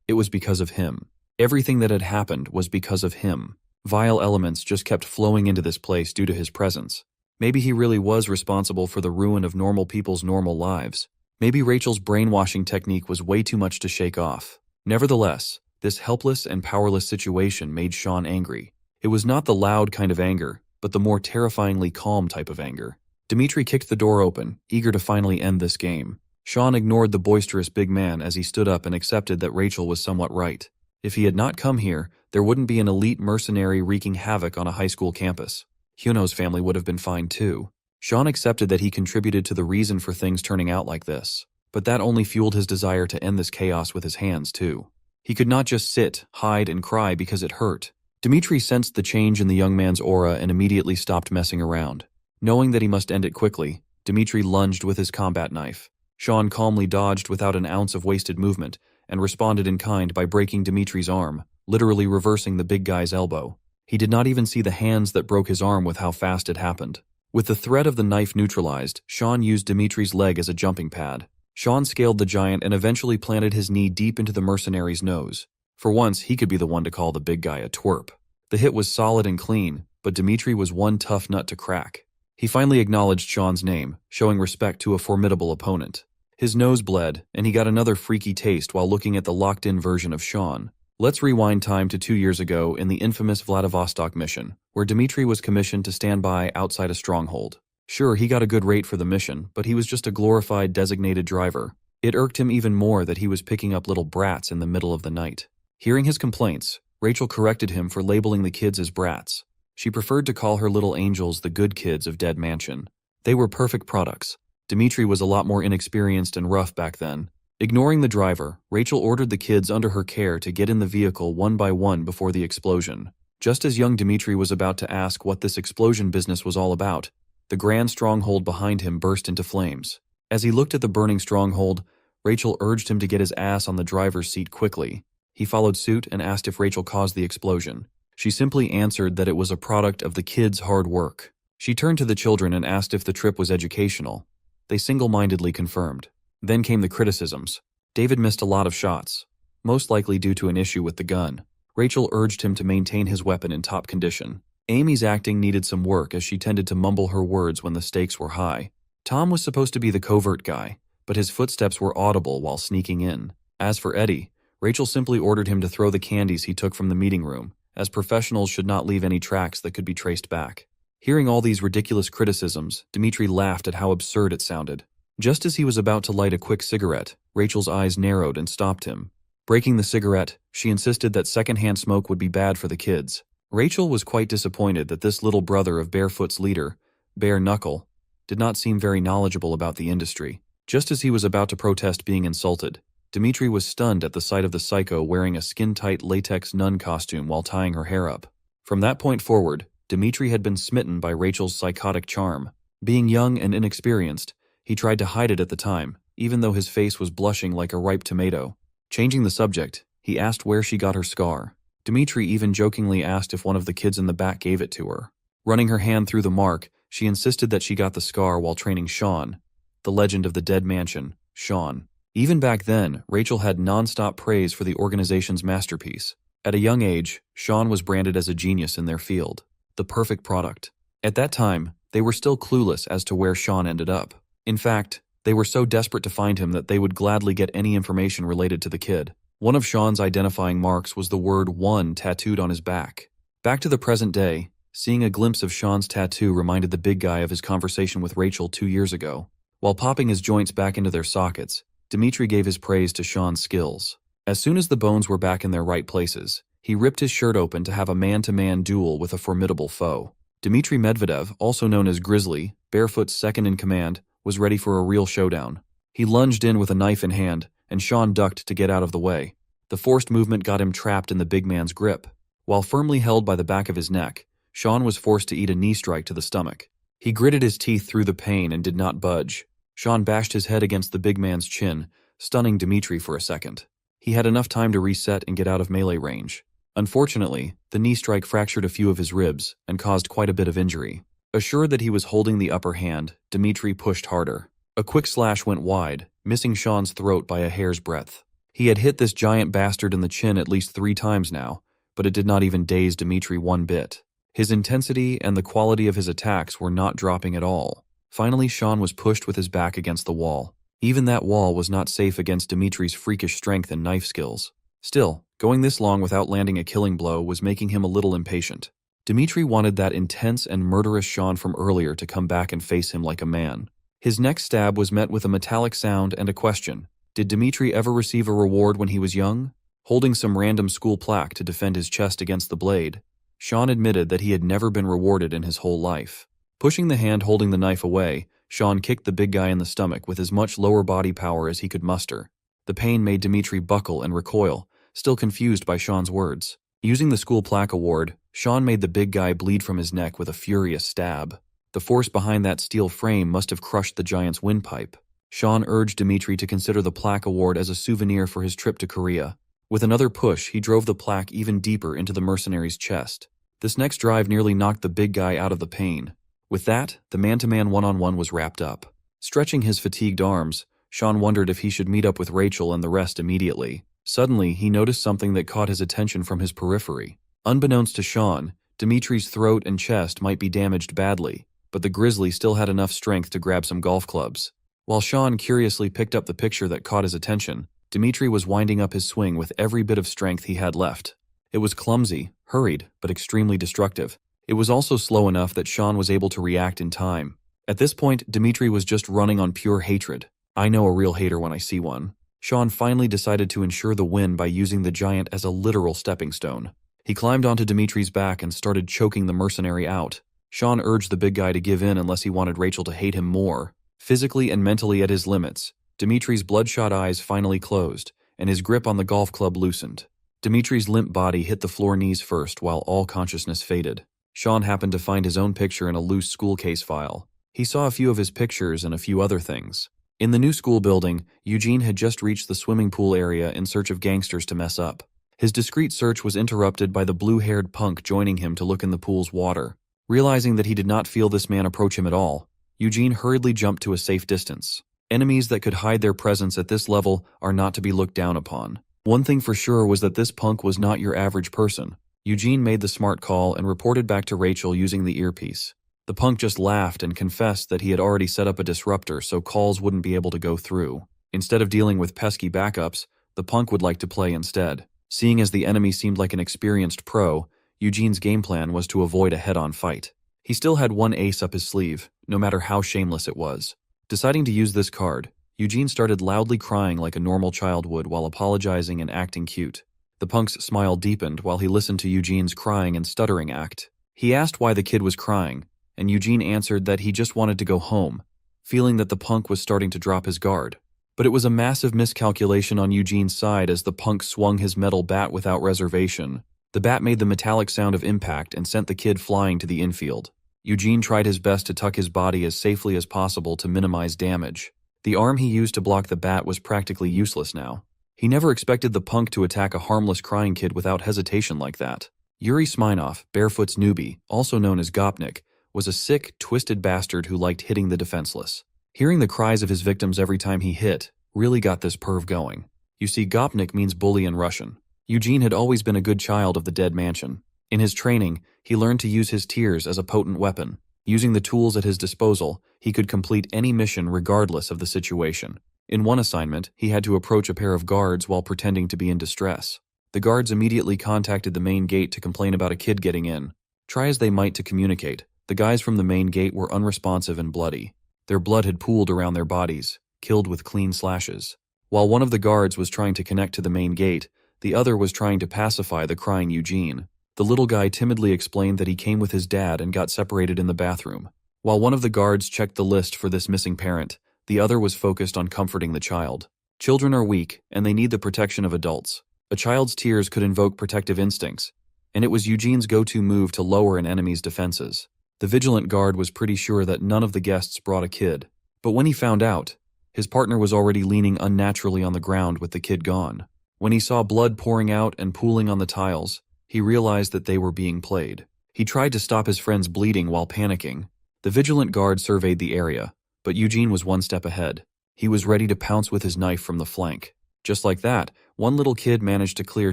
It was because of him. Everything that had happened was because of him. Vile elements just kept flowing into this place due to his presence. Maybe he really was responsible for the ruin of normal people's normal lives. Maybe Rachel's brainwashing technique was way too much to shake off. Nevertheless, this helpless and powerless situation made Sean angry. It was not the loud kind of anger, but the more terrifyingly calm type of anger. Dimitri kicked the door open, eager to finally end this game. Sean ignored the boisterous big man as he stood up and accepted that Rachel was somewhat right. If he had not come here, there wouldn't be an elite mercenary wreaking havoc on a high school campus. Hyuno's family would have been fine too. Sean accepted that he contributed to the reason for things turning out like this, but that only fueled his desire to end this chaos with his hands too. He could not just sit, hide, and cry because it hurt. Dimitri sensed the change in the young man's aura and immediately stopped messing around. Knowing that he must end it quickly, Dimitri lunged with his combat knife. Sean calmly dodged without an ounce of wasted movement and responded in kind by breaking Dimitri's arm, literally reversing the big guy's elbow. He did not even see the hands that broke his arm with how fast it happened. With the threat of the knife neutralized, Sean used Dimitri's leg as a jumping pad. Sean scaled the giant and eventually planted his knee deep into the mercenary's nose. For once, he could be the one to call the big guy a twerp. The hit was solid and clean, but Dimitri was one tough nut to crack. He finally acknowledged Sean's name, showing respect to a formidable opponent. His nose bled, and he got another freaky taste while looking at the locked-in version of Sean. Let's rewind time to 2 years ago in the infamous Vladivostok mission, where Dimitri was commissioned to stand by outside a stronghold. Sure, he got a good rate for the mission, but he was just a glorified designated driver. It irked him even more that he was picking up little brats in the middle of the night. Hearing his complaints, Rachel corrected him for labeling the kids as brats. She preferred to call her little angels the good kids of Dead Mansion. They were perfect products. Dimitri was a lot more inexperienced and rough back then. Ignoring the driver, Rachel ordered the kids under her care to get in the vehicle one by one before the explosion. Just as young Dimitri was about to ask what this explosion business was all about, the grand stronghold behind him burst into flames. As he looked at the burning stronghold, Rachel urged him to get his ass on the driver's seat quickly. He followed suit and asked if Rachel caused the explosion. She simply answered that it was a product of the kids' hard work. She turned to the children and asked if the trip was educational. They single-mindedly confirmed. Then came the criticisms. David missed a lot of shots, most likely due to an issue with the gun. Rachel urged him to maintain his weapon in top condition. Amy's acting needed some work as she tended to mumble her words when the stakes were high. Tom was supposed to be the covert guy, but his footsteps were audible while sneaking in. As for Eddie, Rachel simply ordered him to throw the candies he took from the meeting room, as professionals should not leave any tracks that could be traced back. Hearing all these ridiculous criticisms, Dimitri laughed at how absurd it sounded. Just as he was about to light a quick cigarette, Rachel's eyes narrowed and stopped him. Breaking the cigarette, she insisted that secondhand smoke would be bad for the kids. Rachel was quite disappointed that this little brother of Barefoot's leader, Bare Knuckle, did not seem very knowledgeable about the industry. Just as he was about to protest being insulted, Dimitri was stunned at the sight of the psycho wearing a skin-tight latex nun costume while tying her hair up. From that point forward, Dimitri had been smitten by Rachel's psychotic charm. Being young and inexperienced, he tried to hide it at the time, even though his face was blushing like a ripe tomato. Changing the subject, he asked where she got her scar. Dimitri even jokingly asked if one of the kids in the back gave it to her. Running her hand through the mark, she insisted that she got the scar while training Shaun, the legend of the dead mansion, Shaun. Even back then, Rachel had non-stop praise for the organization's masterpiece. At a young age, Shaun was branded as a genius in their field, the perfect product. At that time, they were still clueless as to where Shaun ended up. In fact, they were so desperate to find him that they would gladly get any information related to the kid. One of Shaun's identifying marks was the word 1 tattooed on his back. Back to the present day, seeing a glimpse of Shaun's tattoo reminded the big guy of his conversation with Rachel 2 years ago. While popping his joints back into their sockets, Dimitri gave his praise to Shaun's skills. As soon as the bones were back in their right places, he ripped his shirt open to have a man-to-man duel with a formidable foe. Dmitry Medvedev, also known as Grizzly, Barefoot's second in command, was ready for a real showdown. He lunged in with a knife in hand, and Shaun ducked to get out of the way. The forced movement got him trapped in the big man's grip. While firmly held by the back of his neck, Shaun was forced to eat a knee strike to the stomach. He gritted his teeth through the pain and did not budge. Shaun bashed his head against the big man's chin, stunning Dmitry for a second. He had enough time to reset and get out of melee range. Unfortunately, the knee strike fractured a few of his ribs and caused quite a bit of injury. Assured that he was holding the upper hand, Dmitry pushed harder. A quick slash went wide, missing Shaun's throat by a hair's breadth. He had hit this giant bastard in the chin at least 3 times now, but it did not even daze Dmitry one bit. His intensity and the quality of his attacks were not dropping at all. Finally, Shaun was pushed with his back against the wall. Even that wall was not safe against Dmitry's freakish strength and knife skills. Still, going this long without landing a killing blow was making him a little impatient. Dmitry wanted that intense and murderous Shaun from earlier to come back and face him like a man. His next stab was met with a metallic sound and a question. Did Dmitry ever receive a reward when he was young? Holding some random school plaque to defend his chest against the blade, Shaun admitted that he had never been rewarded in his whole life. Pushing the hand holding the knife away, Shaun kicked the big guy in the stomach with as much lower body power as he could muster. The pain made Dmitry buckle and recoil, still confused by Shaun's words. Using the school plaque award, Shaun made the big guy bleed from his neck with a furious stab. The force behind that steel frame must have crushed the giant's windpipe. Shaun urged Dmitry to consider the plaque award as a souvenir for his trip to Korea. With another push, he drove the plaque even deeper into the mercenary's chest. This next drive nearly knocked the big guy out of the pain. With that, the man-to-man one-on-one was wrapped up. Stretching his fatigued arms, Shaun wondered if he should meet up with Rachel and the rest immediately. Suddenly, he noticed something that caught his attention from his periphery. Unbeknownst to Shaun, Dmitry's throat and chest might be damaged badly, but the grizzly still had enough strength to grab some golf clubs. While Shaun curiously picked up the picture that caught his attention, Dmitry was winding up his swing with every bit of strength he had left. It was clumsy, hurried, but extremely destructive. It was also slow enough that Shaun was able to react in time. At this point, Dmitry was just running on pure hatred. I know a real hater when I see one. Shaun finally decided to ensure the win by using the giant as a literal stepping stone. He climbed onto Dmitry's back and started choking the mercenary out. Shaun urged the big guy to give in unless he wanted Rachel to hate him more. Physically and mentally at his limits, Dmitry's bloodshot eyes finally closed, and his grip on the golf club loosened. Dmitry's limp body hit the floor knees first while all consciousness faded. Shaun happened to find his own picture in a loose school case file. He saw a few of his pictures and a few other things. In the new school building, Eugene had just reached the swimming pool area in search of gangsters to mess up. His discreet search was interrupted by the blue-haired punk joining him to look in the pool's water. Realizing that he did not feel this man approach him at all, Eugene hurriedly jumped to a safe distance. Enemies that could hide their presence at this level are not to be looked down upon. One thing for sure was that this punk was not your average person. Eugene made the smart call and reported back to Rachel using the earpiece. The punk just laughed and confessed that he had already set up a disruptor so calls wouldn't be able to go through. Instead of dealing with pesky backups, the punk would like to play instead. Seeing as the enemy seemed like an experienced pro, Eugene's game plan was to avoid a head-on fight. He still had one ace up his sleeve, no matter how shameless it was. Deciding to use this card, Eugene started loudly crying like a normal child would while apologizing and acting cute. The punk's smile deepened while he listened to Eugene's crying and stuttering act. He asked why the kid was crying, and Eugene answered that he just wanted to go home, feeling that the punk was starting to drop his guard. But it was a massive miscalculation on Eugene's side as the punk swung his metal bat without reservation. The bat made the metallic sound of impact and sent the kid flying to the infield. Eugene tried his best to tuck his body as safely as possible to minimize damage. The arm he used to block the bat was practically useless now. He never expected the punk to attack a harmless crying kid without hesitation like that. Yuri Smirnov, Barefoot's newbie, also known as Gopnik, was a sick, twisted bastard who liked hitting the defenseless. Hearing the cries of his victims every time he hit really got this perv going. You see, Gopnik means bully in Russian. Eugene had always been a good child of the dead mansion. In his training, he learned to use his tears as a potent weapon. Using the tools at his disposal, he could complete any mission regardless of the situation. In one assignment, he had to approach a pair of guards while pretending to be in distress. The guards immediately contacted the main gate to complain about a kid getting in. Try as they might to communicate, the guys from the main gate were unresponsive and bloody. Their blood had pooled around their bodies, killed with clean slashes. While one of the guards was trying to connect to the main gate, the other was trying to pacify the crying Eugene. The little guy timidly explained that he came with his dad and got separated in the bathroom. While one of the guards checked the list for this missing parent, the other was focused on comforting the child. Children are weak, and they need the protection of adults. A child's tears could invoke protective instincts, and it was Eugene's go-to move to lower an enemy's defenses. The vigilant guard was pretty sure that none of the guests brought a kid. But when he found out, his partner was already leaning unnaturally on the ground with the kid gone. When he saw blood pouring out and pooling on the tiles, he realized that they were being played. He tried to stop his friend's bleeding while panicking. The vigilant guard surveyed the area, but Eugene was one step ahead. He was ready to pounce with his knife from the flank. Just like that, one little kid managed to clear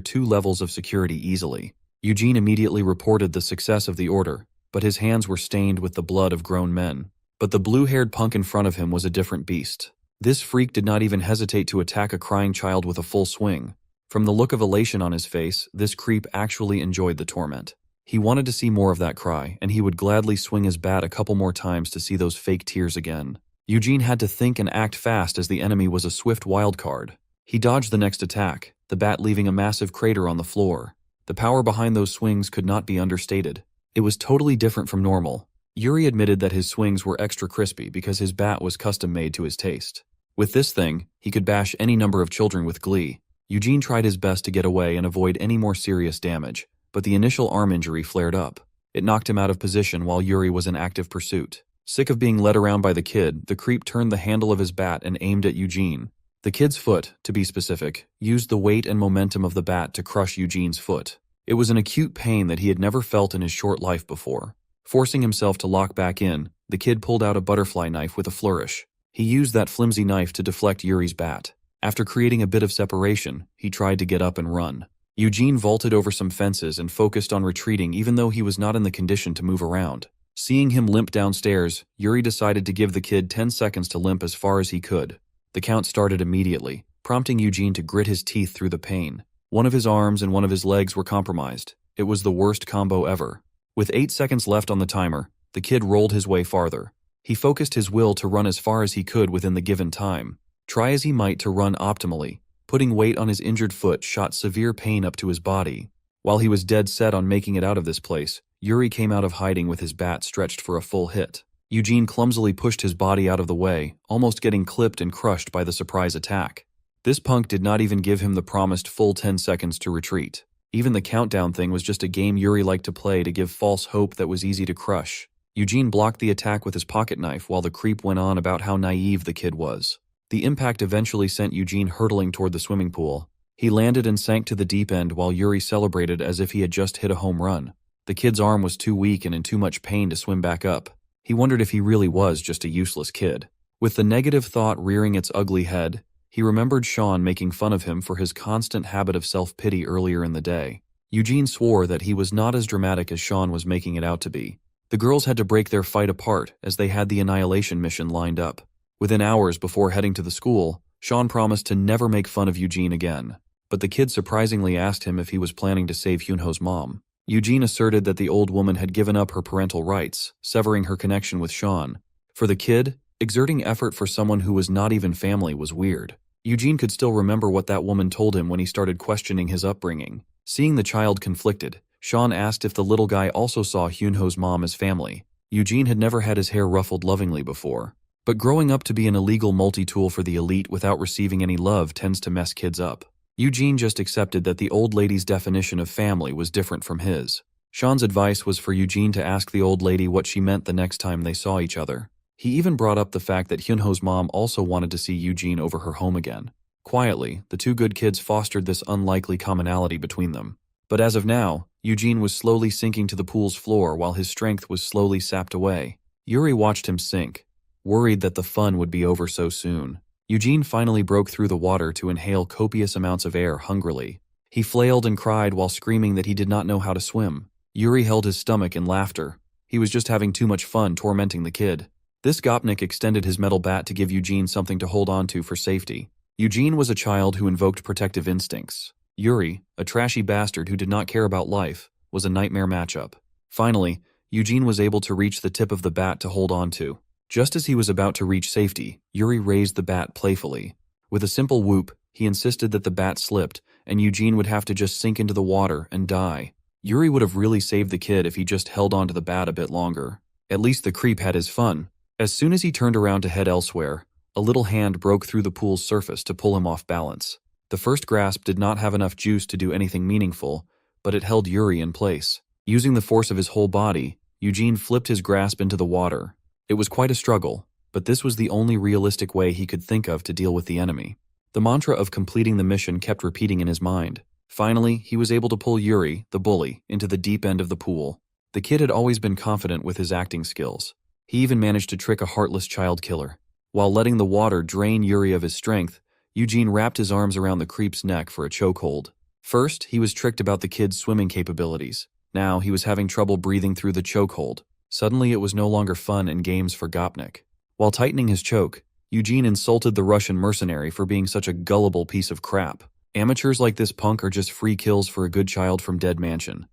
2 levels of security easily. Eugene immediately reported the success of the order, but his hands were stained with the blood of grown men. But the blue-haired punk in front of him was a different beast. This freak did not even hesitate to attack a crying child with a full swing. From the look of elation on his face, this creep actually enjoyed the torment. He wanted to see more of that cry, and he would gladly swing his bat a couple more times to see those fake tears again. Eugene had to think and act fast as the enemy was a swift wild card. He dodged the next attack, the bat leaving a massive crater on the floor. The power behind those swings could not be understated. It was totally different from normal. Yuri admitted that his swings were extra crispy because his bat was custom-made to his taste. With this thing, he could bash any number of children with glee. Eugene tried his best to get away and avoid any more serious damage, but the initial arm injury flared up. It knocked him out of position while Yuri was in active pursuit. Sick of being led around by the kid, the creep turned the handle of his bat and aimed at Eugene. The kid's foot, to be specific, used the weight and momentum of the bat to crush Eugene's foot. It was an acute pain that he had never felt in his short life before. Forcing himself to lock back in, the kid pulled out a butterfly knife with a flourish. He used that flimsy knife to deflect Yuri's bat. After creating a bit of separation, he tried to get up and run. Eugene vaulted over some fences and focused on retreating even though he was not in the condition to move around. Seeing him limp downstairs, Yuri decided to give the kid 10 seconds to limp as far as he could. The count started immediately, prompting Eugene to grit his teeth through the pain. One of his arms and one of his legs were compromised. It was the worst combo ever. With 8 seconds left on the timer, the kid rolled his way farther. He focused his will to run as far as he could within the given time. Try as he might to run optimally, putting weight on his injured foot shot severe pain up to his body. While he was dead set on making it out of this place, Yuri came out of hiding with his bat stretched for a full hit. Eugene clumsily pushed his body out of the way, almost getting clipped and crushed by the surprise attack. This punk did not even give him the promised full 10 seconds to retreat. Even the countdown thing was just a game Yuri liked to play to give false hope that was easy to crush. Eugene blocked the attack with his pocket knife while the creep went on about how naive the kid was. The impact eventually sent Eugene hurtling toward the swimming pool. He landed and sank to the deep end while Yuri celebrated as if he had just hit a home run. The kid's arm was too weak and in too much pain to swim back up. He wondered if he really was just a useless kid. With the negative thought rearing its ugly head, he remembered Sean making fun of him for his constant habit of self-pity earlier in the day. Eugene swore that he was not as dramatic as Sean was making it out to be. The girls had to break their fight apart as they had the annihilation mission lined up. Within hours before heading to the school, Sean promised to never make fun of Eugene again. But the kid surprisingly asked him if he was planning to save Hyunho's mom. Eugene asserted that the old woman had given up her parental rights, severing her connection with Sean. For the kid, exerting effort for someone who was not even family was weird. Eugene could still remember what that woman told him when he started questioning his upbringing. Seeing the child conflicted, Sean asked if the little guy also saw Hyunho's mom as family. Eugene had never had his hair ruffled lovingly before. But growing up to be an illegal multi-tool for the elite without receiving any love tends to mess kids up. Eugene just accepted that the old lady's definition of family was different from his. Sean's advice was for Eugene to ask the old lady what she meant the next time they saw each other. He even brought up the fact that Hyunho's mom also wanted to see Eugene over her home again. Quietly, the two good kids fostered this unlikely commonality between them. But as of now, Eugene was slowly sinking to the pool's floor while his strength was slowly sapped away. Yuri watched him sink, worried that the fun would be over so soon. Eugene finally broke through the water to inhale copious amounts of air hungrily. He flailed and cried while screaming that he did not know how to swim. Yuri held his stomach in laughter. He was just having too much fun tormenting the kid. This Gopnik extended his metal bat to give Eugene something to hold on to for safety. Eugene was a child who invoked protective instincts. Yuri, a trashy bastard who did not care about life, was a nightmare matchup. Finally, Eugene was able to reach the tip of the bat to hold on to. Just as he was about to reach safety, Yuri raised the bat playfully. With a simple whoop, he insisted that the bat slipped, and Eugene would have to just sink into the water and die. Yuri would have really saved the kid if he just held onto the bat a bit longer. At least the creep had his fun. As soon as he turned around to head elsewhere, a little hand broke through the pool's surface to pull him off balance. The first grasp did not have enough juice to do anything meaningful, but it held Yuri in place. Using the force of his whole body, Eugene flipped his grasp into the water. It was quite a struggle, but this was the only realistic way he could think of to deal with the enemy. The mantra of completing the mission kept repeating in his mind. Finally, he was able to pull Yuri, the bully, into the deep end of the pool. The kid had always been confident with his acting skills. He even managed to trick a heartless child killer. While letting the water drain Yuri of his strength, Eugene wrapped his arms around the creep's neck for a chokehold. First, he was tricked about the kid's swimming capabilities. Now, he was having trouble breathing through the chokehold. Suddenly, it was no longer fun and games for Gopnik. While tightening his choke, Eugene insulted the Russian mercenary for being such a gullible piece of crap. Amateurs like this punk are just free kills for a good child from Dead Mansion.